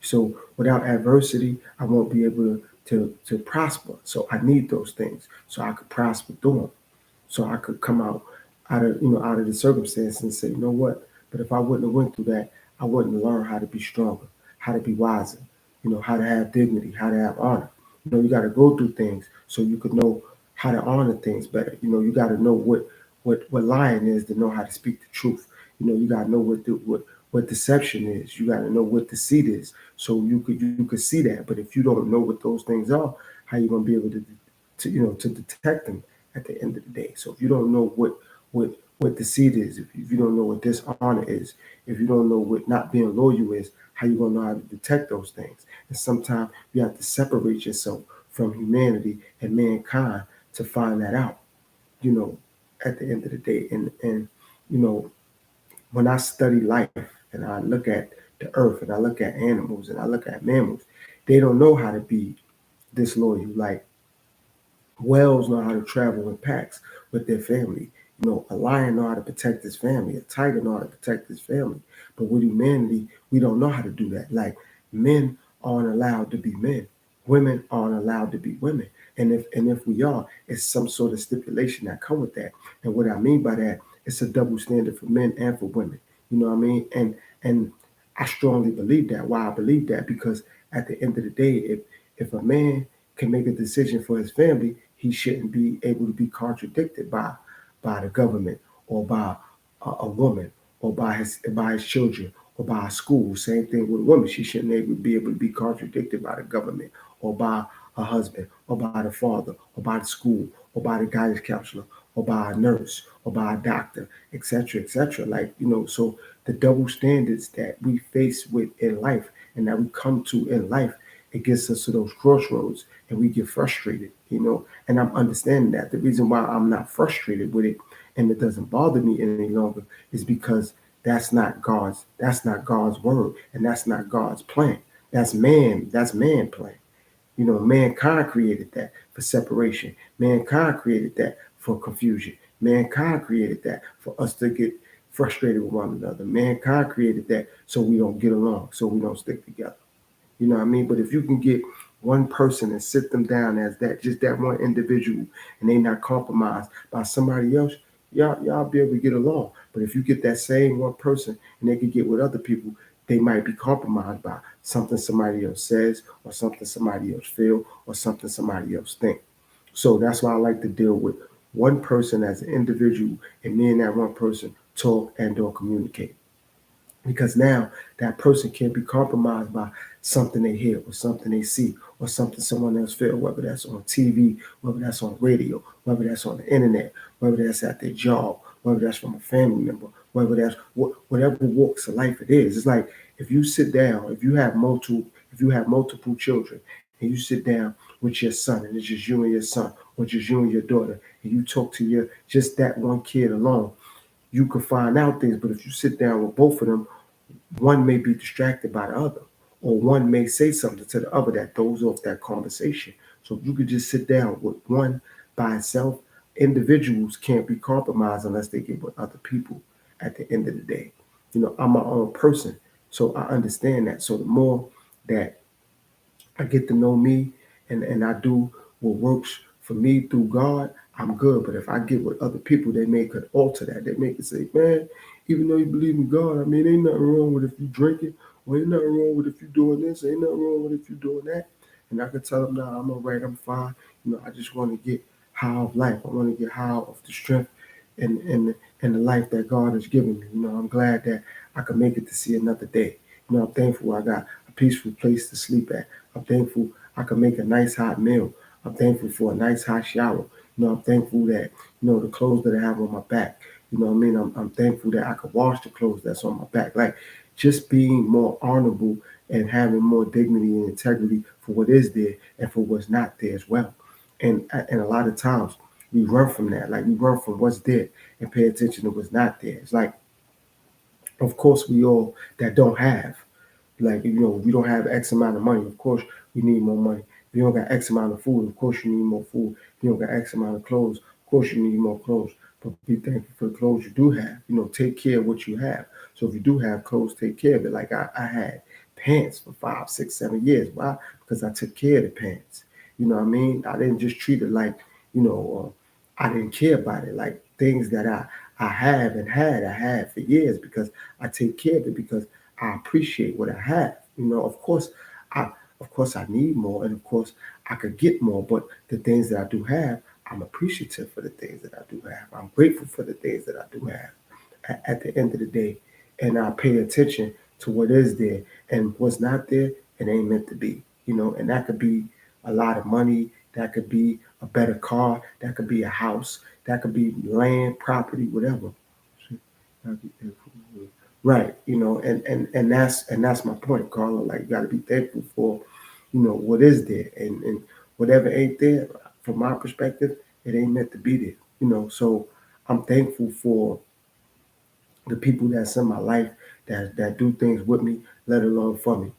So without adversity, I won't be able to prosper. So I need those things so I could prosper through them. So I could come out of the circumstance and say, you know what? But if I wouldn't have went through that, I wouldn't learn how to be stronger, how to be wiser, how to have dignity, how to have honor. You got to go through things so you could know how to honor things better. You got to know what lying is to know how to speak the truth. You got to know what deception is. You got to know what deceit is, so you could see that. But if you don't know what those things are, how you gonna be able to detect them at the end of the day? So if you don't know what deceit is, if you don't know what dishonor is, if you don't know what not being loyal is, how you gonna know how to detect those things? And sometimes you have to separate yourself from humanity and mankind to find that out. You know, at the end of the day, and you know, when I study life and I look at the earth and I look at animals and I look at mammals, they don't know how to be disloyal. Like whales know how to travel in packs with their family. A lion know how to protect his family. A tiger know how to protect his family. But with humanity, we don't know how to do that. Like men aren't allowed to be men. Women aren't allowed to be women. And if we are, it's some sort of stipulation that come with that. And what I mean by that, it's a double standard for men and for women. You know what I mean? And I strongly believe that. Why I believe that? Because at the end of the day, if a man can make a decision for his family, he shouldn't be able to be contradicted by the government or by a woman or by his children or by a school. Same thing with a woman. She shouldn't be able to be contradicted by the government or by a husband or by the father or by the school or by the guidance counselor or by a nurse or by a doctor, etc., etc. Like, so the double standards that we face with in life and that we come to in life, it gets us to those crossroads and we get frustrated. And I'm understanding that. The reason why I'm not frustrated with it and it doesn't bother me any longer is because that's not God's word and that's not God's plan. That's man plan. Mankind created that for separation. Mankind created that for confusion. Mankind created that for us to get frustrated with one another. Mankind created that so we don't get along, so we don't stick together. You know what I mean? But if you can get one person and sit them down as that, just that one individual, and they not compromised by somebody else, y'all be able to get along. But if you get that same one person and they can get with other people, they might be compromised by something somebody else says or something somebody else feel or something somebody else think. So that's why I like to deal with one person as an individual and me and that one person talk and or communicate, because now that person can't be compromised by something they hear or something they see or something someone else feel, whether that's on TV, whether that's on radio, whether that's on the internet, whether that's at their job, whether that's from a family member, whether that's whatever walks of life it is. It's like if you sit down, if you have multiple children and you sit down with your son and it's just you and your son or just you and your daughter and you talk to your just that one kid alone, you could find out things. But if you sit down with both of them, one may be distracted by the other, or one may say something to the other that throws off that conversation. So if you could just sit down with one by itself, individuals can't be compromised unless they get with other people at the end of the day. I'm my own person, so I understand that. So the more that I get to know me and I do what works for me through God, I'm good. But if I get with other people, they may could alter that. They may could say, man, even though you believe in God, I mean, ain't nothing wrong with if you drinking, or ain't nothing wrong with if you doing this, ain't nothing wrong with if you doing that. And I could tell them, nah, I'm all right, I'm fine. I just want to get high of life. I want to get high of the strength and the life that God has given me. I'm glad that I could make it to see another day. I'm thankful I got a peaceful place to sleep at. I'm thankful I could make a nice hot meal. I'm thankful for a nice hot shower. I'm thankful that, the clothes that I have on my back. You know what I mean? I'm thankful that I could wash the clothes that's on my back. Like just being more honorable and having more dignity and integrity for what is there and for what's not there as well. And a lot of times we run from that. Like we run from what's there and pay attention to what's not there. It's like, of course, we all that don't have. Like, we don't have X amount of money. Of course, we need more money. If you don't got X amount of food, of course, you need more food. If you don't got X amount of clothes, of course, you need more clothes. But be thankful for the clothes you do have. Take care of what you have. So if you do have clothes, take care of it. Like I had pants for 5, 6, 7 years. Why? Because I took care of the pants. You know what I mean? I didn't just treat it like, I didn't care about it. Like things that I have and I had for years because I take care of it because I appreciate what I have. I of course I need more, and of course I could get more, but the things that I do have, I'm appreciative for the things that I do have. I'm grateful for the things that I do have at the end of the day. And I pay attention to what is there, and what's not there, it ain't meant to be. And that could be a lot of money, that could be a better car, that could be a house, that could be land, property, whatever. Right, and that's my point, Carla. Like, you got to be thankful for, what is there, and whatever ain't there, from my perspective, it ain't meant to be there. So I'm thankful for the people that's in my life that do things with me, let alone for me.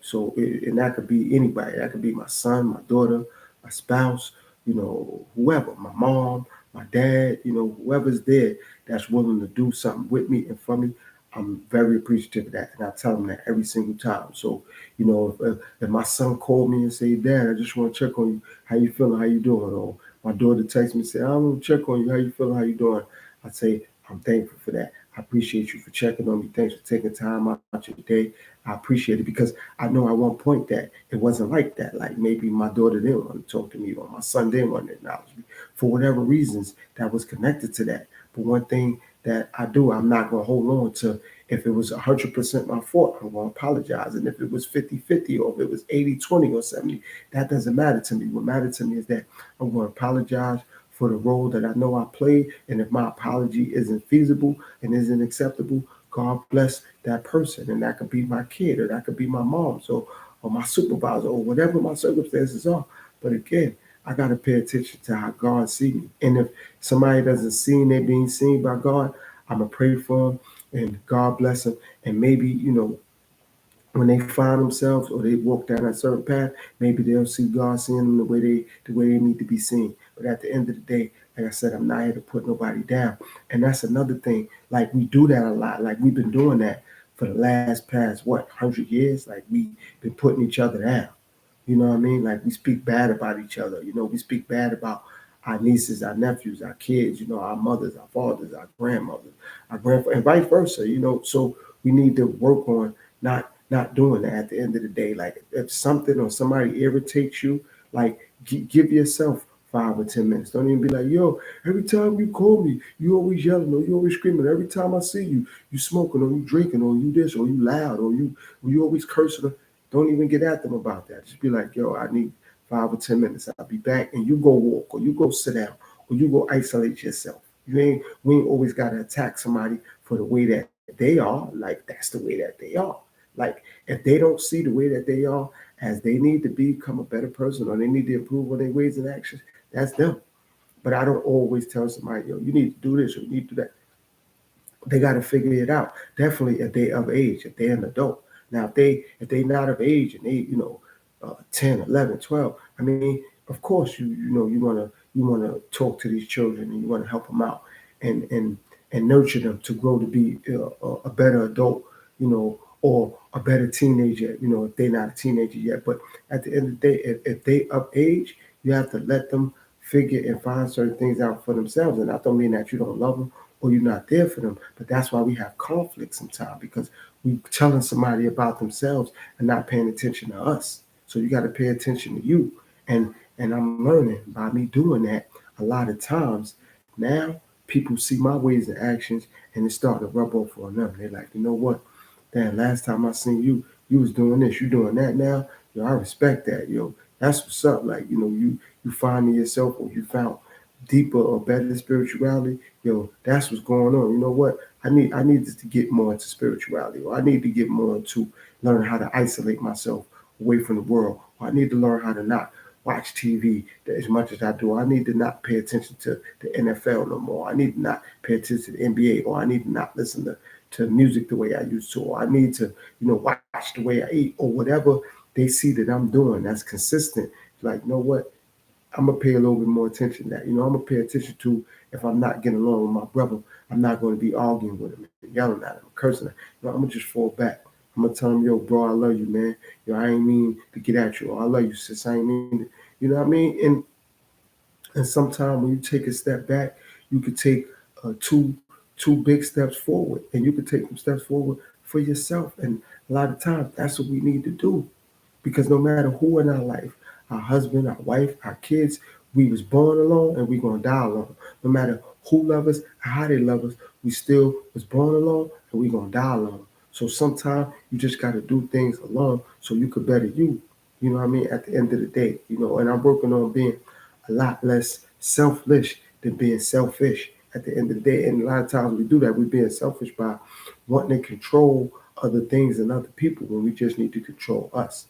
So and that could be anybody. That could be my son, my daughter, my spouse, whoever, my mom, my dad, whoever's there that's willing to do something with me and for me. I'm very appreciative of that, and I tell them that every single time. So, if my son called me and say, "Dad, I just want to check on you. How you feeling? How you doing?" Or my daughter texts me and say, "I want to check on you. How you feeling? How you doing?" I say, "I'm thankful for that. I appreciate you for checking on me. Thanks for taking time out your day. I appreciate it, because I know at one point that it wasn't like that. Like, maybe my daughter didn't want to talk to me, or my son didn't want to acknowledge me for whatever reasons that was connected to that. But one thing that I do, I'm not going to hold on to, if it was 100% my fault, I'm going to apologize. And if it was 50-50, or if it was 80-20 or 70, that doesn't matter to me. What matters to me is that I'm going to apologize for the role that I know I played. And if my apology isn't feasible and isn't acceptable, God bless that person. And that could be my kid, or that could be my mom, or my supervisor, or whatever my circumstances are. But again, I got to pay attention to how God sees me. And if somebody doesn't see they're being seen by God, I'm going to pray for them, and God bless them. And maybe, when they find themselves, or they walk down a certain path, maybe they'll see God seeing them the way they need to be seen. But at the end of the day, like I said, I'm not here to put nobody down. And that's another thing. Like, we do that a lot. Like, we've been doing that for the last past 100 years. Like, we've been putting each other down. You know what I mean? Like, we speak bad about each other. We speak bad about our nieces, our nephews, our kids, our mothers, our fathers, our grandmothers, our grandfathers, and vice versa. So we need to work on not doing that at the end of the day. Like, if something or somebody irritates you, like, give yourself 5 or 10 minutes. Don't even be like, yo, every time you call me, you always yelling, or you always screaming. Every time I see you, you smoking, or you drinking, or you this, or you loud, or you always cursing. Don't even get at them about that. Just be like, yo, I need 5 or 10 minutes. I'll be back, and you go walk, or you go sit down, or you go isolate yourself. We ain't always got to attack somebody for the way that they are. Like, that's the way that they are. Like, if they don't see the way that they are, as they need to become a better person, or they need to improve on their ways and actions, that's them. But I don't always tell somebody, yo, you need to do this, or you need to do that. They got to figure it out. Definitely if they of age, if they're an adult. Now, if they not of age, and they, 10, 11, 12, I mean, of course, you want to talk to these children, and you want to help them out, and nurture them to grow to be a better adult, or a better teenager, if they're not a teenager yet. But at the end of the day, if they of age, you have to let them figure and find certain things out for themselves. And I don't mean that you don't love them, or you're not there for them, but that's why we have conflict sometimes, because we telling somebody about themselves and not paying attention to us. So you got to pay attention to you. And I'm learning by me doing that a lot of times. Now people see my ways and actions, and it's starting to rub off on them. They're like, you know what? Damn, last time I seen you, you was doing this, you doing that now. Yo, I respect that, yo. That's what's up. Like, you finding yourself, or you found deeper or better spirituality. Yo, that's what's going on. You know what? I need to get more into spirituality, or I need to get more into learn how to isolate myself away from the world. Or I need to learn how to not watch TV as much as I do. I need to not pay attention to the NFL no more. I need to not pay attention to the NBA, or I need to not listen to music the way I used to, or I need to, watch the way I eat, or whatever they see that I'm doing that's consistent. Like, you know what? I'm gonna pay a little bit more attention to that. I'm gonna pay attention to, if I'm not getting along with my brother, I'm not gonna be arguing with him, and yelling at him, cursing at him. I'm gonna just fall back. I'm gonna tell him, yo, bro, I love you, man. Yo, I ain't mean to get at you. Or, I love you, sis. I ain't mean to, you know what I mean? And sometimes when you take a step back, you could take two big steps forward, and you could take some steps forward for yourself. And a lot of times, that's what we need to do, because no matter who in our life, our husband, our wife, our kids. We was born alone and we gonna die alone. No matter who love us, how they love us, we still was born alone and we gonna die alone. So sometimes you just gotta do things alone so you could better you. You know what I mean? At the end of the day, and I'm working on being a lot less selfish than being selfish at the end of the day. And a lot of times we do that. We're being selfish by wanting to control other things and other people when we just need to control us.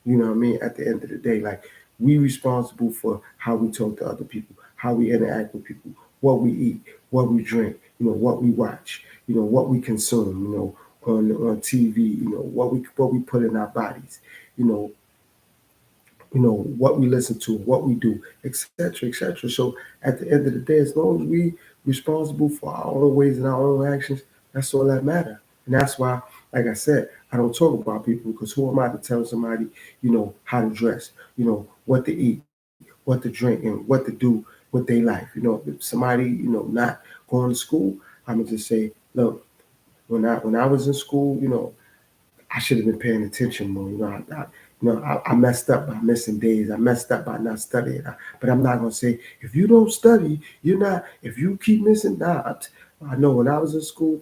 You know what I mean? At the end of the day, like we responsible for how we talk to other people, how we interact with people, what we eat, what we drink, what we watch, what we consume, on TV, what we put in our bodies, you know, what we listen to, what we do, etc., etc. So at the end of the day, as long as we responsible for our own ways and our own actions, that's all that matter. And that's why, like I said, I don't talk about people because who am I to tell somebody, how to dress, what to eat, what to drink, and what to do with their life. If somebody, not going to school, I'm gonna just say, look, when I was in school, I should have been paying attention more. I messed up by missing days. I messed up by not studying. But I'm not gonna say if you don't study, you're not. If you keep missing, I know when I was in school,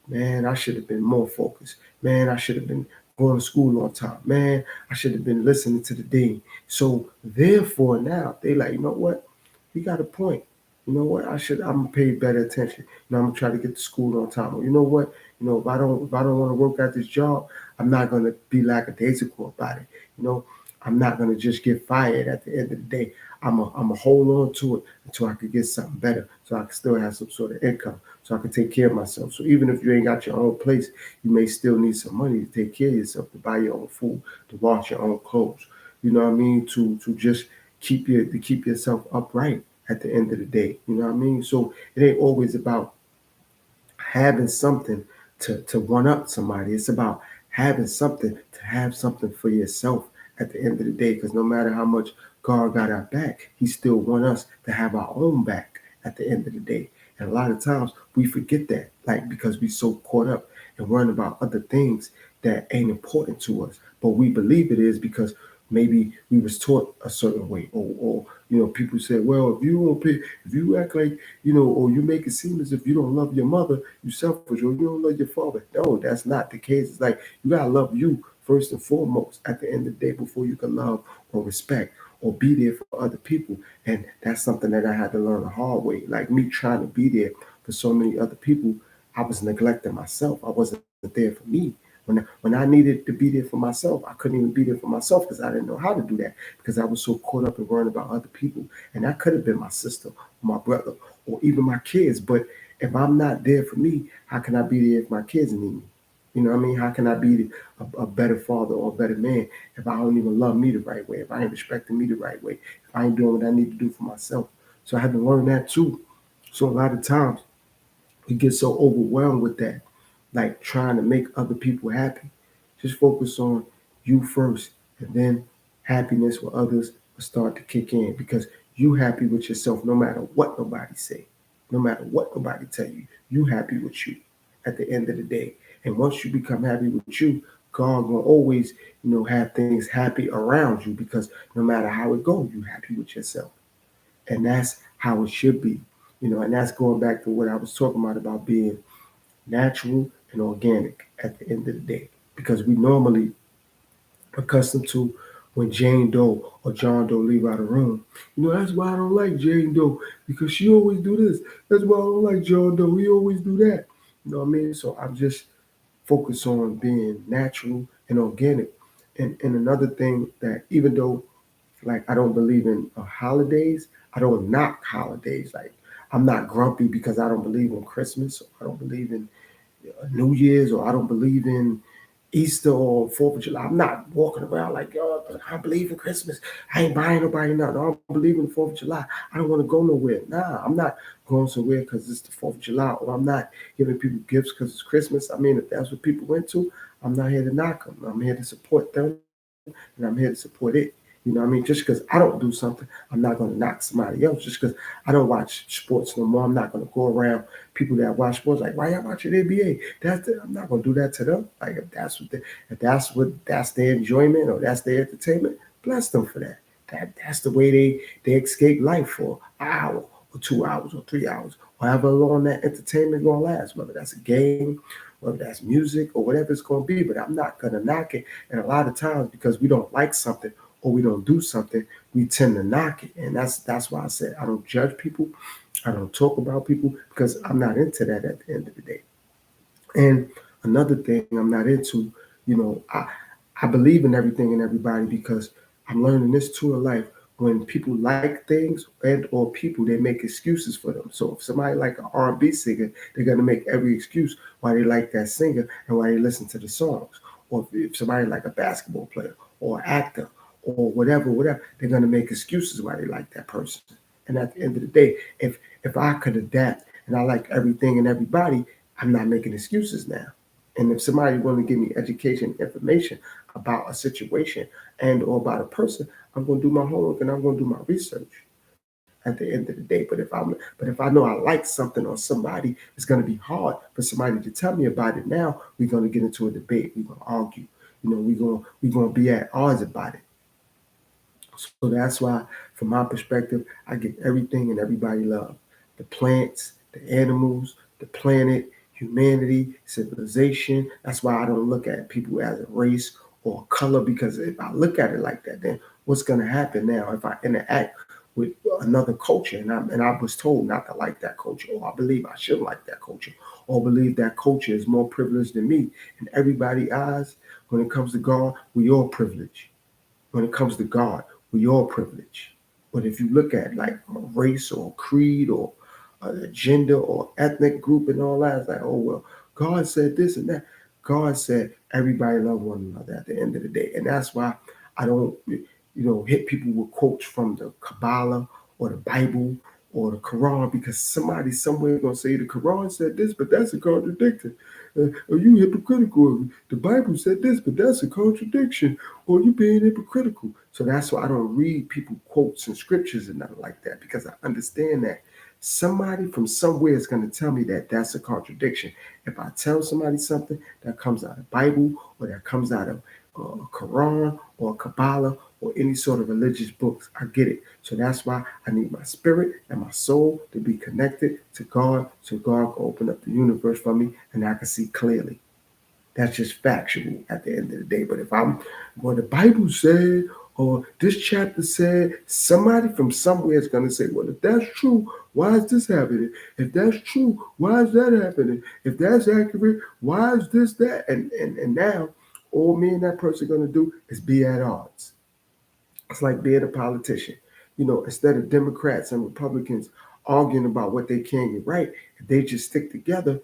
man, I should have been more focused. Man, I should have been going to school on time. Man, I should have been listening to the dean. So therefore, now they like, you know what? You got a point. You know what? I'm gonna pay better attention. I'm gonna try to get to school on time. Or you know what? If I don't want to work at this job, I'm not gonna be lackadaisical about it. You know, I'm not gonna just get fired at the end of the day. I'm a hold on to it until I could get something better, so I can still have some sort of income, so I can take care of myself. So even if you ain't got your own place, you may still need some money to take care of yourself, to buy your own food, to wash your own clothes. You know what I mean? To just keep yourself upright at the end of the day. You know what I mean? So it ain't always about having something to one up somebody. It's about having something to have something for yourself at the end of the day. Because no matter how much God got our back, He still want us to have our own back at the end of the day. And a lot of times we forget that, like because we so caught up and worrying about other things that ain't important to us, but we believe it is because maybe we was taught a certain way, or people said, well, if you don't pay, if you act like or you make it seem as if you don't love your mother, you selfish, or you don't love your father. No, that's not the case. It's like you gotta love you first and foremost at the end of the day before you can love or respect or be there for other people. And that's something that I had to learn the hard way. Like me trying to be there for so many other people, I was neglecting myself. I wasn't there for me. When I needed to be there for myself, I couldn't even be there for myself because I didn't know how to do that because I was so caught up in worrying about other people. And that could have been my sister, or my brother, or even my kids. But if I'm not there for me, how can I be there if my kids need me? You know what I mean? How can I be a better father or a better man if I don't even love me the right way, if I ain't respecting me the right way, if I ain't doing what I need to do for myself? So I had to learn that too. So a lot of times we get so overwhelmed with that, like trying to make other people happy. Just focus on you first, and then happiness with others will start to kick in because you happy with yourself no matter what nobody say, no matter what nobody tell you. You happy with you at the end of the day. And once you become happy with you, God will always, have things happy around you because no matter how it goes, you happy with yourself. And that's how it should be. And that's going back to what I was talking about being natural and organic at the end of the day. Because we normally accustomed to when Jane Doe or John Doe leave out of room. That's why I don't like Jane Doe because she always do this. That's why I don't like John Doe. He always do that. You know what I mean? So I'm just focused on being natural and organic. And another thing that even though like I don't believe in holidays, I don't knock holidays. Like I'm not grumpy because I don't believe in Christmas. Or I don't believe in New Year's, or I don't believe in Easter or Fourth of July. I'm not walking around like, yo, I believe in Christmas. I ain't buying nobody nothing. I don't believe in the Fourth of July. I don't want to go nowhere. Nah, I'm not going somewhere because it's the Fourth of July, or I'm not giving people gifts because it's Christmas. I mean, if that's what people went to, I'm not here to knock them. I'm here to support them, and I'm here to support it. You know what I mean? Just because I don't do something, I'm not going to knock somebody else. Just because I don't watch sports no more, I'm not going to go around people that watch sports like, why y'all watching NBA? I'm not going to do that to them. Like if that's what that's their enjoyment or that's their entertainment, bless them for that. That's the way they escape life for an hour or 2 hours or 3 hours, or however long that entertainment gonna last, whether that's a game, whether that's music or whatever it's gonna be. But I'm not gonna knock it. And a lot of times because we don't like something or we don't do something, we tend to knock it. And that's why I said I don't judge people. I don't talk about people because I'm not into that at the end of the day. And another thing I'm not into, you know, I believe in everything and everybody because I'm learning this too in life. When people like things and or people, they make excuses for them. So if somebody like an R&B singer, they're gonna make every excuse why they like that singer and why they listen to the songs. Or if somebody like a basketball player or actor or whatever, they're gonna make excuses why they like that person. And at the end of the day, if I could adapt and I like everything and everybody, I'm not making excuses now. And if somebody want to give me education, information about a situation and or about a person, I'm going to do my homework and I'm going to do my research at the end of the day. But if I know I like something or somebody, it's going to be hard for somebody to tell me about it. Now we're going to get into a debate. We're going to argue. We're going to be at odds about it. So that's why, from my perspective, I get everything and everybody love the plants, the animals, the planet, humanity, civilization. That's why I don't look at people as a race or a color because if I look at it like that, then what's going to happen now if I interact with another culture and I was told not to like that culture or I believe I should like that culture or believe that culture is more privileged than me. In everybody's eyes, when it comes to God, we all privileged. When it comes to God, we all privileged. But if you look at like a race or creed or a gender or ethnic group and all that, it's like, oh well, God said this and that. God said everybody love one another at the end of the day. And that's why I don't, hit people with quotes from the Kabbalah or the Bible or the Quran because somebody somewhere gonna say the Quran said this, but that's a contradiction. Are you hypocritical? The Bible said this, but that's a contradiction. Or you being hypocritical. So that's why I don't read people quotes and scriptures and nothing like that because I understand that somebody from somewhere is going to tell me that that's a contradiction. If I tell somebody something that comes out of Bible or that comes out of Quran or Kabbalah or any sort of religious books, I get it. So that's why I need my spirit and my soul to be connected to God so God can open up the universe for me and I can see clearly. That's just factual at the end of the day. But if I'm what the Bible said or this chapter said, somebody from somewhere is going to say, well, if that's true, why is this happening? If that's true, why is that happening? If that's accurate, why is this that? And now all me and that person are going to do is be at odds. It's like being a politician. Instead of Democrats and Republicans arguing about what they can get right, if they just stick together,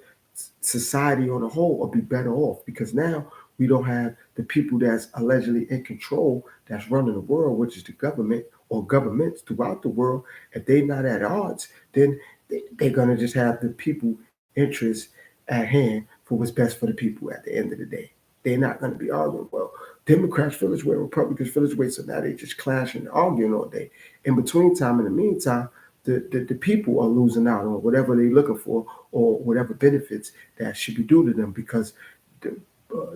society on a whole will be better off because now we don't have the people that's allegedly in control that's running the world, which is the government or governments throughout the world. If they're not at odds, then they're going to just have the people interests at hand for what's best for the people at the end of the day. They're not going to be arguing, well, Democrats feel this way, Republicans feel this way, so now they just clashing and arguing all day. In between time, in the meantime, the people are losing out on whatever they're looking for or whatever benefits that should be due to them because the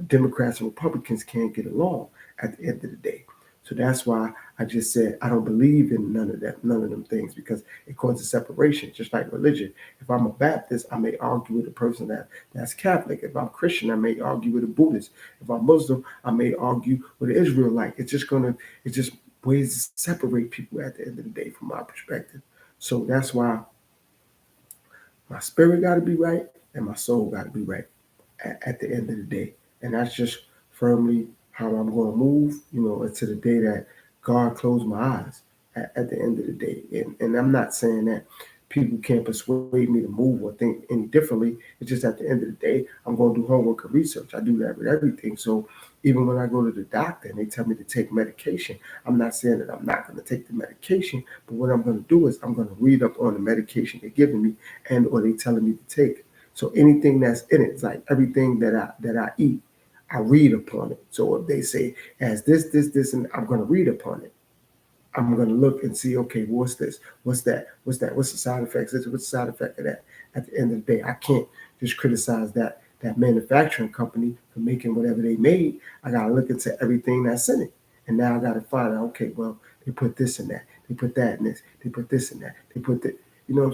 Democrats and Republicans can't get along at the end of the day. So that's why I just said I don't believe in none of them things because it causes separation, just like religion. If I'm a Baptist, I may argue with a person that's Catholic. If I'm Christian, I may argue with a Buddhist. If I'm Muslim, I may argue with an Israelite. It's just ways to separate people at the end of the day from my perspective. So that's why my spirit got to be right and my soul got to be right at the end of the day. And that's just firmly how I'm going to move, until the day that God closed my eyes at the end of the day. And I'm not saying that people can't persuade me to move or think any differently. It's just at the end of the day, I'm going to do homework and research. I do that with everything. So even when I go to the doctor and they tell me to take medication, I'm not saying that I'm not going to take the medication, but what I'm going to do is I'm going to read up on the medication they're giving me and or they telling me to take. So anything that's in it, it's like everything that I eat, I read upon it. So if they say as this, and I'm going to read upon it. I'm going to look and see, okay, what's this? What's that? What's that? What's the side effects? What's the side effect of that? At the end of the day, I can't just criticize that manufacturing company for making whatever they made. I got to look into everything that's in it. And now I got to find out, okay, well, They put this in that. They put that in this. They put this in that. They put that.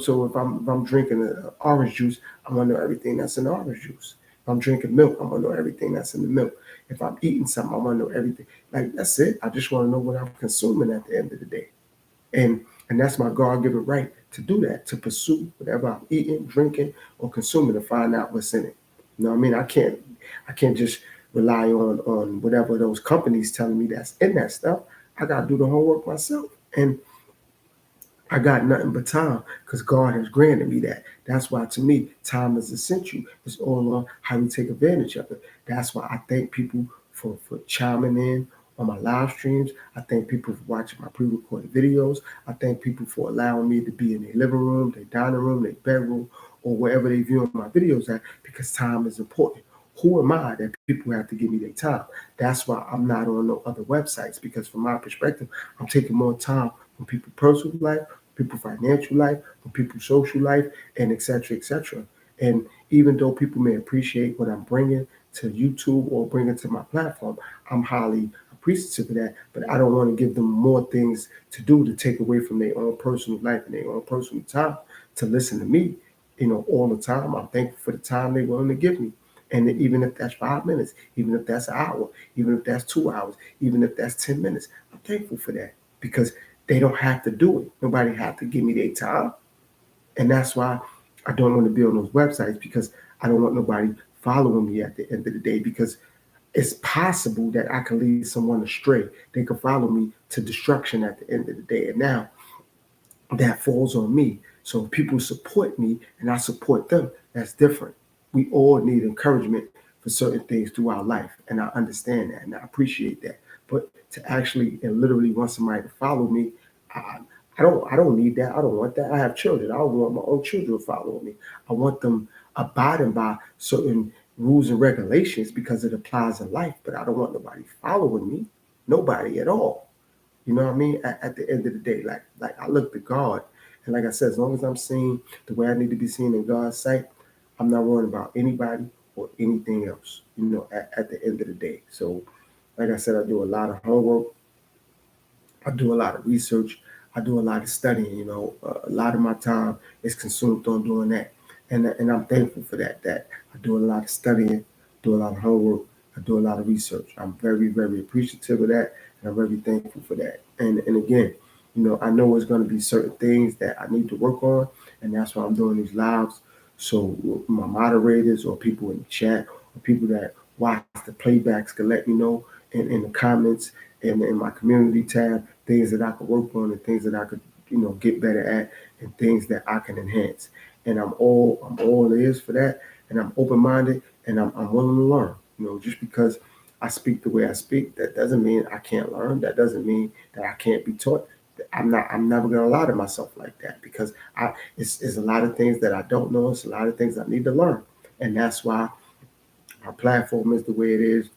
So if I'm drinking orange juice, I want to know everything that's in the orange juice. If I'm drinking milk, I want to know everything that's in the milk. If I'm eating something, I want to know everything. Like that's it. I just want to know what I'm consuming at the end of the day. And that's my God-given right to do that, to pursue whatever I'm eating, drinking, or consuming to find out what's in it. You know what I mean? I can't just rely on whatever those companies telling me that's in that stuff. I gotta do the homework myself. And I got nothing but time because God has granted me that. That's why, to me, time is essential. It's all on how we take advantage of it. That's why I thank people for chiming in on my live streams. I thank people for watching my pre-recorded videos. I thank people for allowing me to be in their living room, their dining room, their bedroom, or wherever they view my videos at, because time is important. Who am I that people have to give me their time? That's why I'm not on no other websites, because from my perspective, I'm taking more time from people's personal life, people's financial life, from people's social life, and et cetera, et cetera. And even though people may appreciate what I'm bringing to YouTube or bringing to my platform, I'm highly appreciative of that. But I don't want to give them more things to do to take away from their own personal life and their own personal time to listen to me, all the time. I'm thankful for the time they're willing to give me. And even if that's 5 minutes, even if that's an hour, even if that's 2 hours, even if that's 10 minutes, I'm thankful for that, because they don't have to do it. Nobody have to give me their time. And that's why I don't want to be on those websites, because I don't want nobody following me at the end of the day, because it's possible that I can lead someone astray. They can follow me to destruction at the end of the day. And now that falls on me. So if people support me and I support them, that's different. We all need encouragement for certain things through our life. And I understand that and I appreciate that. But to actually and literally want somebody to follow me, I, I don't need that. I don't want that. I have children. I don't want my own children following me. I want them abiding by certain rules and regulations because it applies in life. But I don't want nobody following me. Nobody at all. You know what I mean? At the end of the day, like I look to God, and like I said, as long as I'm seen the way I need to be seen in God's sight, I'm not worrying about anybody or anything else. At the end of the day. So, like I said, I do a lot of homework. I do a lot of research. I do a lot of studying. A lot of my time is consumed on doing that, and I'm thankful for that. That I do a lot of studying, do a lot of homework, I do a lot of research. I'm very very appreciative of that, and I'm very thankful for that. And again, I know there's going to be certain things that I need to work on, and that's why I'm doing these lives. So my moderators or people in the chat or people that watch the playbacks can let me know in the comments and in my community tab things that I could work on and things that I could get better at and things that I can enhance. And I'm all ears for that, and I'm open minded, and I'm willing to learn. Just because I speak the way I speak, that doesn't mean I can't learn. That doesn't mean that I can't be taught. I'm never gonna lie to myself like that, because it's a lot of things that I don't know. It's a lot of things I need to learn, and that's why our platform is the way it is.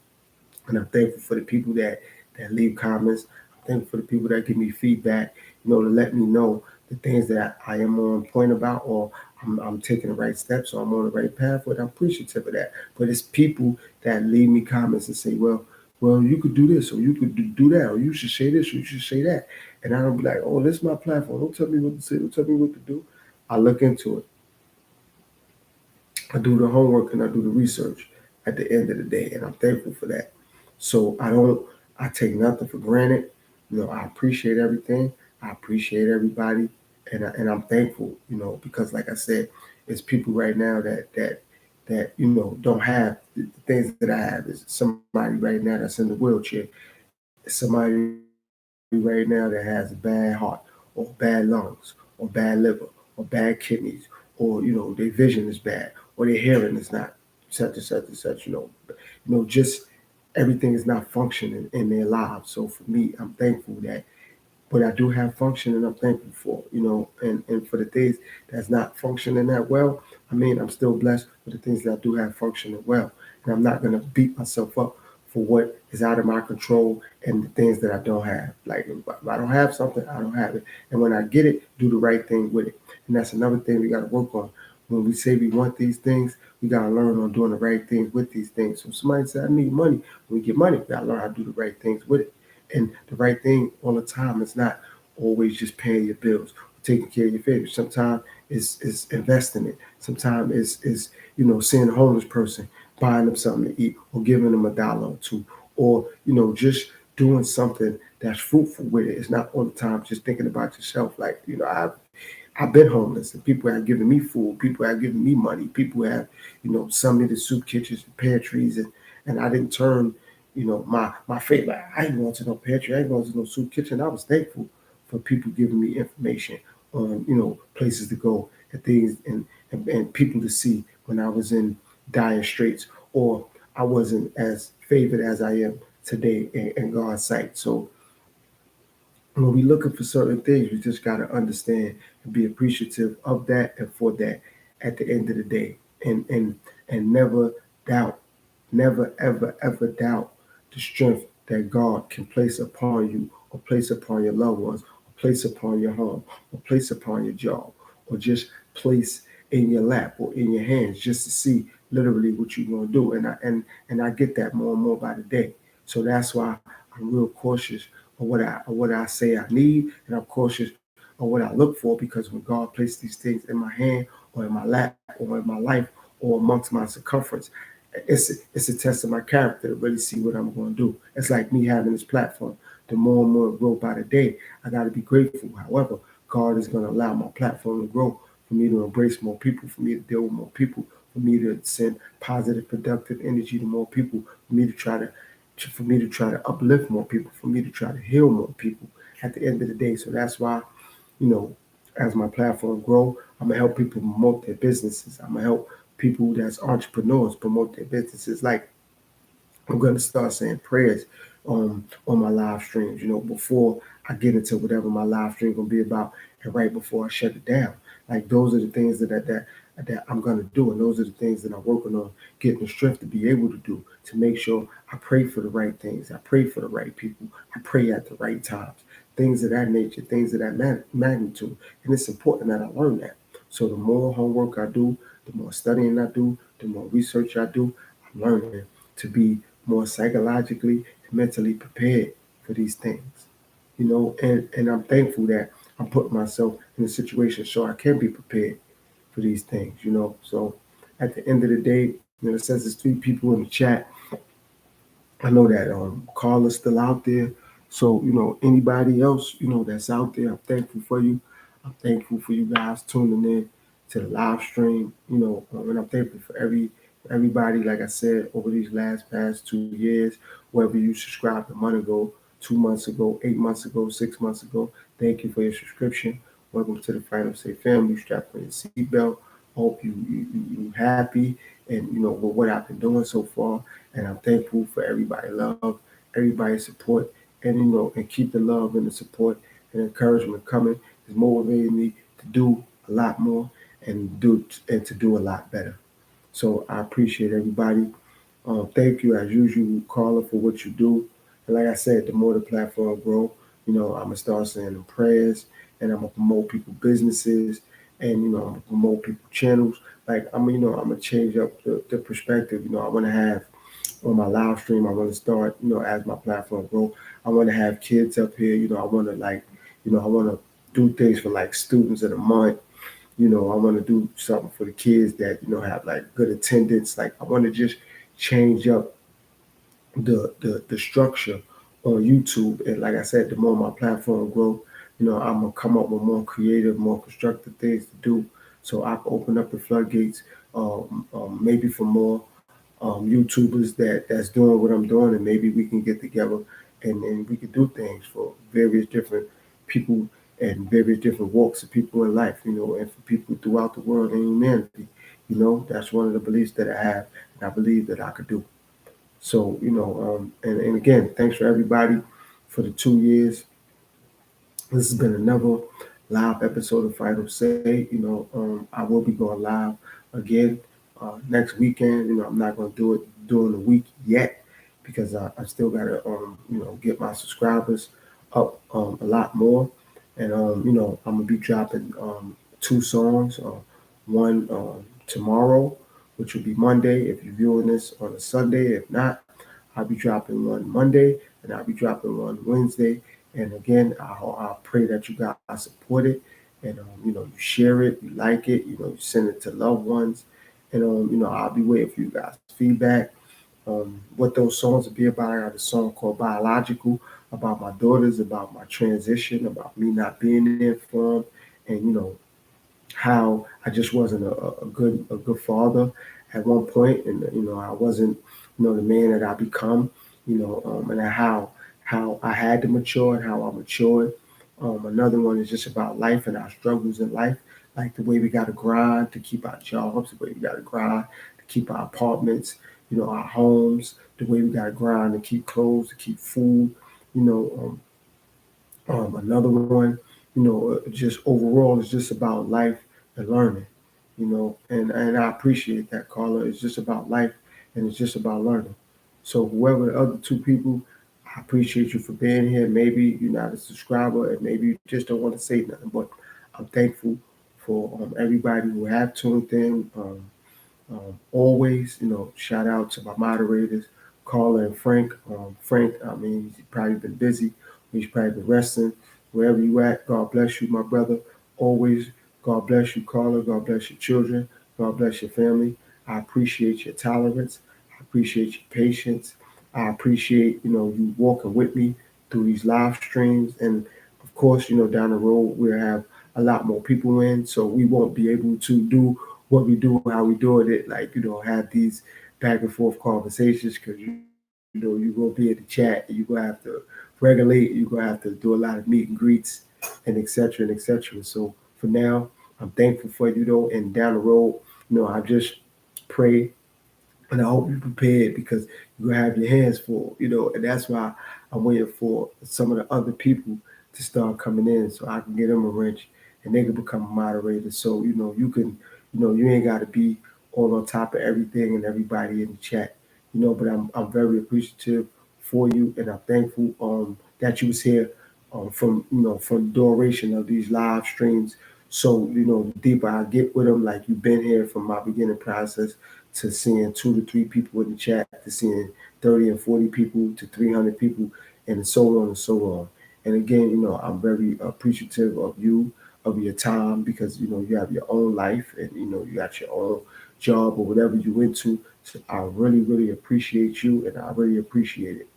And I'm thankful for the people that leave comments. I'm thankful for the people that give me feedback, to let me know the things that I am on point about, or I'm taking the right steps, or I'm on the right path with. I'm appreciative of that. But it's people that leave me comments and say, well, you could do this, or you could do that, or you should say this, or you should say that. And I don't be like, oh, this is my platform. Don't tell me what to say. Don't tell me what to do. I look into it. I do the homework and I do the research at the end of the day, and I'm thankful for that. So I take nothing for granted. I appreciate everything. I appreciate everybody, and I'm thankful. Because like I said, it's people right now that don't have the things that I have. It's somebody right now that's in the wheelchair. It's somebody right now that has a bad heart, or bad lungs, or bad liver, or bad kidneys, or their vision is bad, or their hearing is not such and such and such. Just everything is not functioning in their lives. So for me, I'm thankful that, but I do have function, and I'm thankful for, and for the things that's not functioning that well. I mean, I'm still blessed with the things that I do have functioning well. And I'm not going to beat myself up for what is out of my control and the things that I don't have. Like, if I don't have something, I don't have it. And when I get it, do the right thing with it. And that's another thing we got to work on. When we say we want these things, we got to learn on doing the right things with these things. So somebody said, I need money. When we get money, we got to learn how to do the right things with it. And the right thing all the time is not always just paying your bills, taking care of your family. Sometimes it's investing it. Sometimes it's seeing a homeless person, buying them something to eat, or giving them $1 or two, or just doing something that's fruitful with it. It's not all the time just thinking about yourself. Like I've been homeless, and people have given me food, people have given me money, people have some me to soup kitchens and pantries, and I didn't turn my faith. Like, I ain't going to no pantry, I ain't going to no soup kitchen. I was thankful for people giving me information on places to go and things and people to see when I was in dire straits, or I wasn't as favored as I am today in God's sight. So when we looking for certain things, we just got to understand and be appreciative of that and for that at the end of the day, and never doubt, never ever doubt the strength that God can place upon you, or place upon your loved ones, or place upon your home, or place upon your job, or just place in your lap or in your hands, just to see literally what you're gonna do. And I get that more and more by the day. So that's why I'm real cautious of what I say I need, and I'm cautious of what I look for, because when God placed these things in my hand, or in my lap, or in my life, or amongst my circumference, it's a test of my character to really see what I'm going to do. It's like me having this platform. The more and more it grow by the day, I got to be grateful. However, God is going to allow my platform to grow, for me to embrace more people, for me to deal with more people, for me to send positive, productive energy to more people, for me to try to uplift more people, for me to try to heal more people at the end of the day. So that's why, you know, as my platform grow, I'm gonna help people promote their businesses. I'm gonna help people that's entrepreneurs promote their businesses. Like, I'm going to start saying prayers on my live streams, before I get into whatever my live stream going to be about, and right before I shut it down. Like, those are the things that I'm going to do, and those are the things that I'm working on getting the strength to be able to do, to make sure I pray for the right things, I pray for the right people, I pray at the right times, things of that nature, things of that magnitude. And it's important that I learn that. So the more homework I do, the more studying I do, the more research I do, I'm learning to be more psychologically and mentally prepared for these things. And I'm thankful that I'm putting myself in a situation so I can be prepared for these things. So at the end of the day, it says there's 3 people in the chat. I know that Carl is still out there. So, anybody else, that's out there, I'm thankful for you. I'm thankful for you guys tuning in to the live stream, and I'm thankful for everybody, like I said, over these past 2 years, whether you subscribed a month ago, 2 months ago, 8 months ago, 6 months ago. Thank you for your subscription. Welcome to the Final Say family. Strap on your seatbelt. Hope you happy, and with what I've been doing so far. And I'm thankful for everybody love, everybody's support, and keep the love and the support and encouragement coming. It's motivating me to do a lot more, and to do a lot better. So I appreciate everybody. Thank you as usual, Carla, for what you do. And like I said, the more the platform grow, I'm gonna start saying the prayers, and I'm gonna promote people businesses, and I'm gonna promote people channels. Like, I'm gonna change up the perspective. I want to have on my live stream. I want to start, as my platform grow. I want to have kids up here. I want to I want to do things for like students of the month. I want to do something for the kids that have like good attendance. Like, I want to just change up the structure on YouTube. And like I said, the more my platform grow, I'm gonna come up with more creative, more constructive things to do, so I can open up the floodgates, maybe for more YouTubers that's doing what I'm doing, and maybe we can get together, and we can do things for various different people and various different walks of people in life, and for people throughout the world and humanity. That's one of the beliefs that I have, and I believe that I could do. So, and again, thanks for everybody for the 2 years. This has been another live episode of Final Say. I will be going live again next weekend. I'm not going to do it during the week yet, because I still got to, get my subscribers up a lot more. And, I'm going to be dropping 2 songs, one tomorrow, which will be Monday if you're viewing this on a Sunday. If not, I'll be dropping one Monday. and I'll be dropping on Wednesday. And again, I pray that you guys support it, and you share it, you like it, you send it to loved ones, and I'll be waiting for you guys' feedback. What those songs will be about. I got a song called Biological about my daughters, about my transition, about me not being there for them, and how I just wasn't a good father at one point, and I wasn't the man that I become, and how I had to mature and how I matured. Another one is just about life and our struggles in life, like the way we got to grind to keep our jobs, the way we got to grind to keep our apartments, our homes, the way we got to grind to keep clothes, to keep food, you know. Another one, just overall is just about life and learning, and I appreciate that, Carla. It's just about life and it's just about learning. So whoever the other two people, I appreciate you for being here. Maybe you're not a subscriber and maybe you just don't want to say nothing, but I'm thankful for everybody who have tuned in. Always, shout out to my moderators, Carla and Frank. Frank, I mean, he's probably been busy. He's probably been resting. Wherever you at, God bless you, my brother. Always, God bless you, Carla. God bless your children. God bless your family. I appreciate your tolerance. I appreciate your patience. I appreciate, you walking with me through these live streams. And of course, down the road, we'll have a lot more people in, so we won't be able to do what we do, how we doing it, like have these back and forth conversations because you're gonna be in the chat and you're gonna have to regulate, you're gonna have to do a lot of meet and greets and etc. and etc. So for now, I'm thankful for you though, and down the road, I just pray and I hope you're prepared because you're gonna have your hands full, and that's why I'm waiting for some of the other people to start coming in so I can get them a wrench and they can become a moderator. So you can, you ain't got to be all on top of everything and everybody in the chat, But I'm very appreciative for you, and I'm thankful that you was here from the duration of these live streams. So the deeper I get with them, like you've been here from my beginning process to seeing 2 to 3 people in the chat, to seeing 30 and 40 people to 300 people, and so on and so on. And again, I'm very appreciative of you, of your time, because you have your own life and you got your own job or whatever you into. So I really, really appreciate you, and I really appreciate it.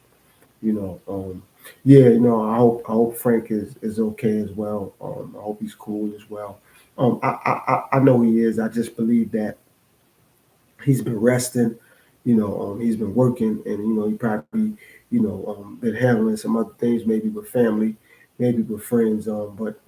You know, yeah, I hope Frank is okay as well. I hope he's cool as well. I know he is. I just believe that he's been resting, he's been working, and he probably, been handling some other things, maybe with family, maybe with friends. But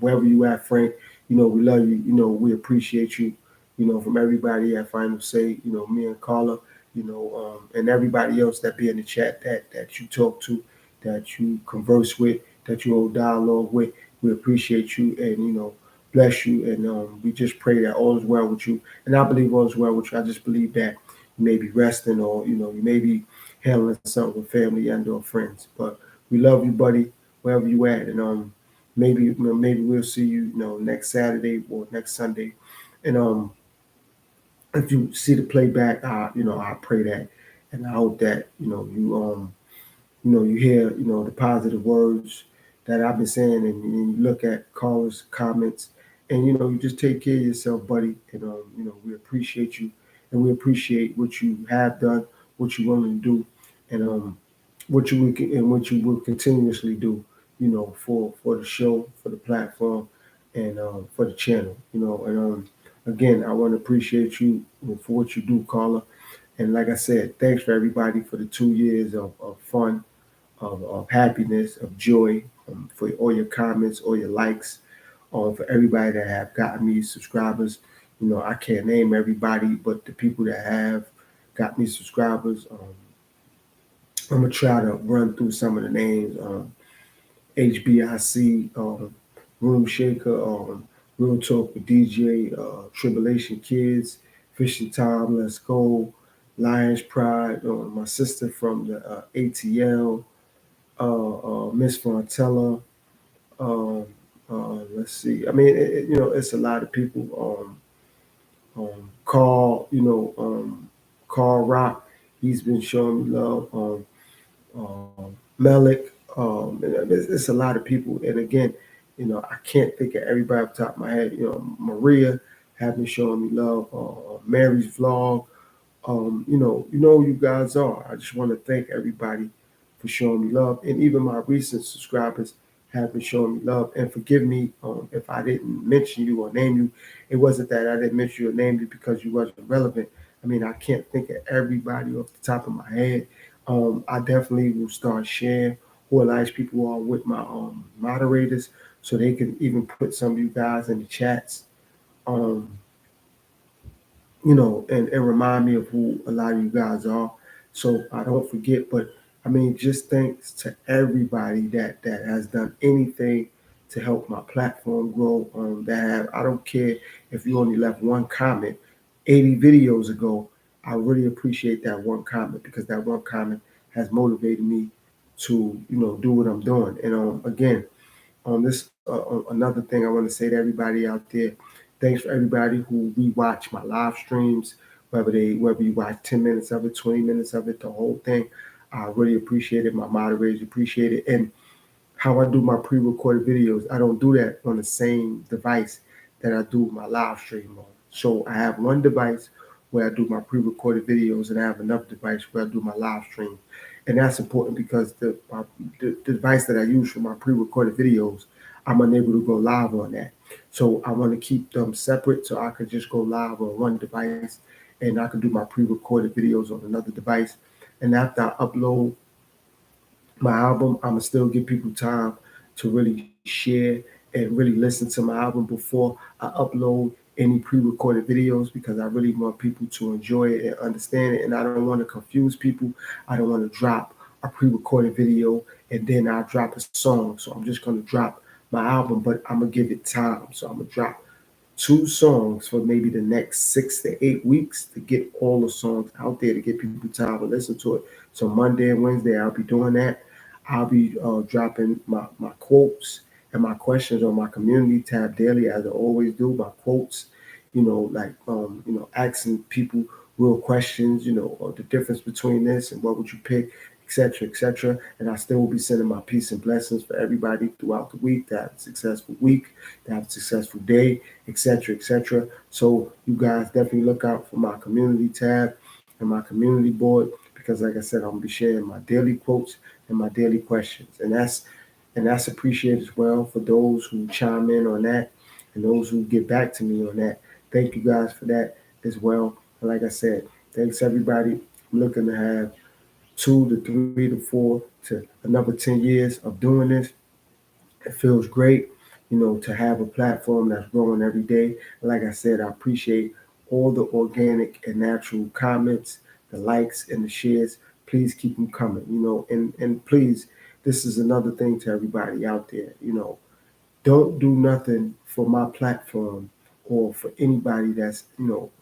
wherever you at, Frank, we love you. We appreciate you. From everybody at Final Say, me and Carla, and everybody else that be in the chat that you talk to, that you converse with, that you hold dialogue with. We appreciate you, and bless you, and we just pray that all is well with you. And I believe all is well with you. I just believe that you may be resting, or you may be handling something with family and or friends. But we love you, buddy, wherever you at, and maybe we'll see you, next Saturday or next Sunday. And if you see the playback, I pray that, and I hope that you hear, the positive words that I've been saying, and you look at callers' comments, and you just take care of yourself, buddy. And we appreciate you, and we appreciate what you have done, what you're willing to do, and what you will continuously do, for the show, for the platform, and for the channel, And again, I want to appreciate you for what you do, Carla. And like I said, thanks for everybody for the 2 years of fun, of happiness, of joy, for all your comments, all your likes, for everybody that have gotten me subscribers. I can't name everybody, but the people that have got me subscribers, I'm gonna try to run through some of the names. HBIC, Room Shaker, Real Talk with DJ, Tribulation Kids, Fishing Time, Let's Go, Lions Pride, my sister from the ATL, Miss Fontella. Um, let's see. I mean, it's a lot of people. Carl, Carl Rock, he's been showing me love. Malik. And it's a lot of people. And again, I can't think of everybody off the top of my head. Maria have been showing me love. Mary's vlog. You know who you guys are. I just want to thank everybody for showing me love, and even my recent subscribers have been showing me love. And forgive me if I didn't mention you or name you. It wasn't that I didn't mention you or name you because you wasn't relevant. I mean, I can't think of everybody off the top of my head. I definitely will start sharing who allies people are with my moderators, so they can even put some of you guys in the chats. Um, and remind me of who a lot of you guys are, so I don't forget. But I mean, just thanks to everybody that has done anything to help my platform grow. I don't care if you only left one comment 80 videos ago. I really appreciate that one comment, because that one comment has motivated me to do what I'm doing. And again, on this another thing I want to say to everybody out there, thanks for everybody who rewatch my live streams, whether you watch 10 minutes of it, 20 minutes of it, the whole thing. I really appreciate it. My moderators appreciate it. And how I do my pre-recorded videos, I don't do that on the same device that I do my live stream on. So I have one device where I do my pre-recorded videos, and I have another device where I do my live stream. And that's important because the device that I use for my pre-recorded videos, I'm unable to go live on that. So I want to keep them separate so I could just go live on one device, and I can do my pre-recorded videos on another device. And after I upload my album, I'm gonna still give people time to really share and really listen to my album before I upload any pre-recorded videos, because I really want people to enjoy it and understand it, and I don't want to confuse people. I don't want to drop a pre-recorded video and then I drop a song. So I'm just gonna drop my album, but I'm gonna give it time. So I'm gonna drop two songs for maybe the next 6 to 8 weeks to get all the songs out there to get people time to listen to it. So Monday and Wednesday, I'll be doing that. I'll be dropping my quotes and my questions on my community tab daily, as I always do. My quotes, like asking people real questions, or the difference between this and what would you pick, etc., etc. And I still will be sending my peace and blessings for everybody throughout the week to have a successful week, to have a successful day, etc., etc. So you guys definitely look out for my community tab and my community board, because, like I said, I'm gonna be sharing my daily quotes and my daily questions, and that's appreciated as well for those who chime in on that and those who get back to me on that. Thank you guys for that as well. And like I said, thanks everybody. I'm looking to have 2 to 3 to 4 to another 10 years of doing this. It feels great, to have a platform that's growing every day. Like I said, I appreciate all the organic and natural comments, the likes and the shares. Please keep them coming, and please, this is another thing to everybody out there, don't do nothing for my platform or for anybody that's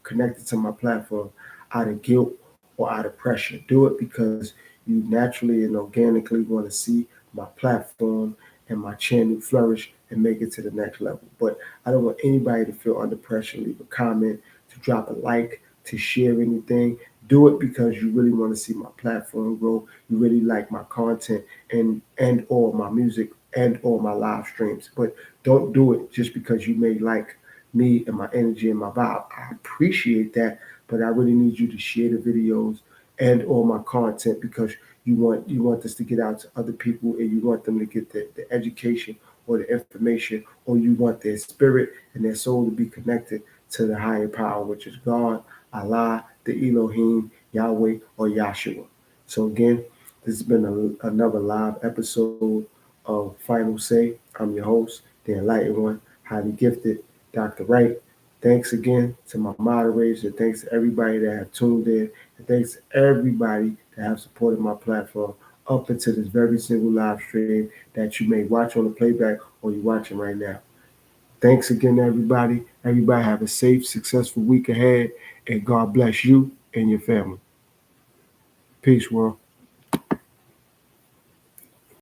connected to my platform out of guilt or out of pressure. Do it because you naturally and organically want to see my platform and my channel flourish and make it to the next level. But I don't want anybody to feel under pressure. Leave a comment, to drop a like, to share anything. Do it because you really want to see my platform grow. You really like my content and or my music and or my live streams. But don't do it just because you may like me and my energy and my vibe. I appreciate that, but I really need you to share the videos and or my content, because you want this to get out to other people, and you want them to get the education or the information, or you want their spirit and their soul to be connected to the higher power, which is God, Allah, the Elohim, Yahweh, or Yahshua. So again, this has been another live episode of Final Say. I'm your host, the Enlightened One, highly gifted, Dr. Wright. Thanks again to my moderators, and thanks to everybody that have tuned in, and thanks to everybody that have supported my platform up until this very single live stream that you may watch on the playback or you're watching right now. Thanks again, everybody. Everybody have a safe, successful week ahead, and God bless you and your family. Peace, world.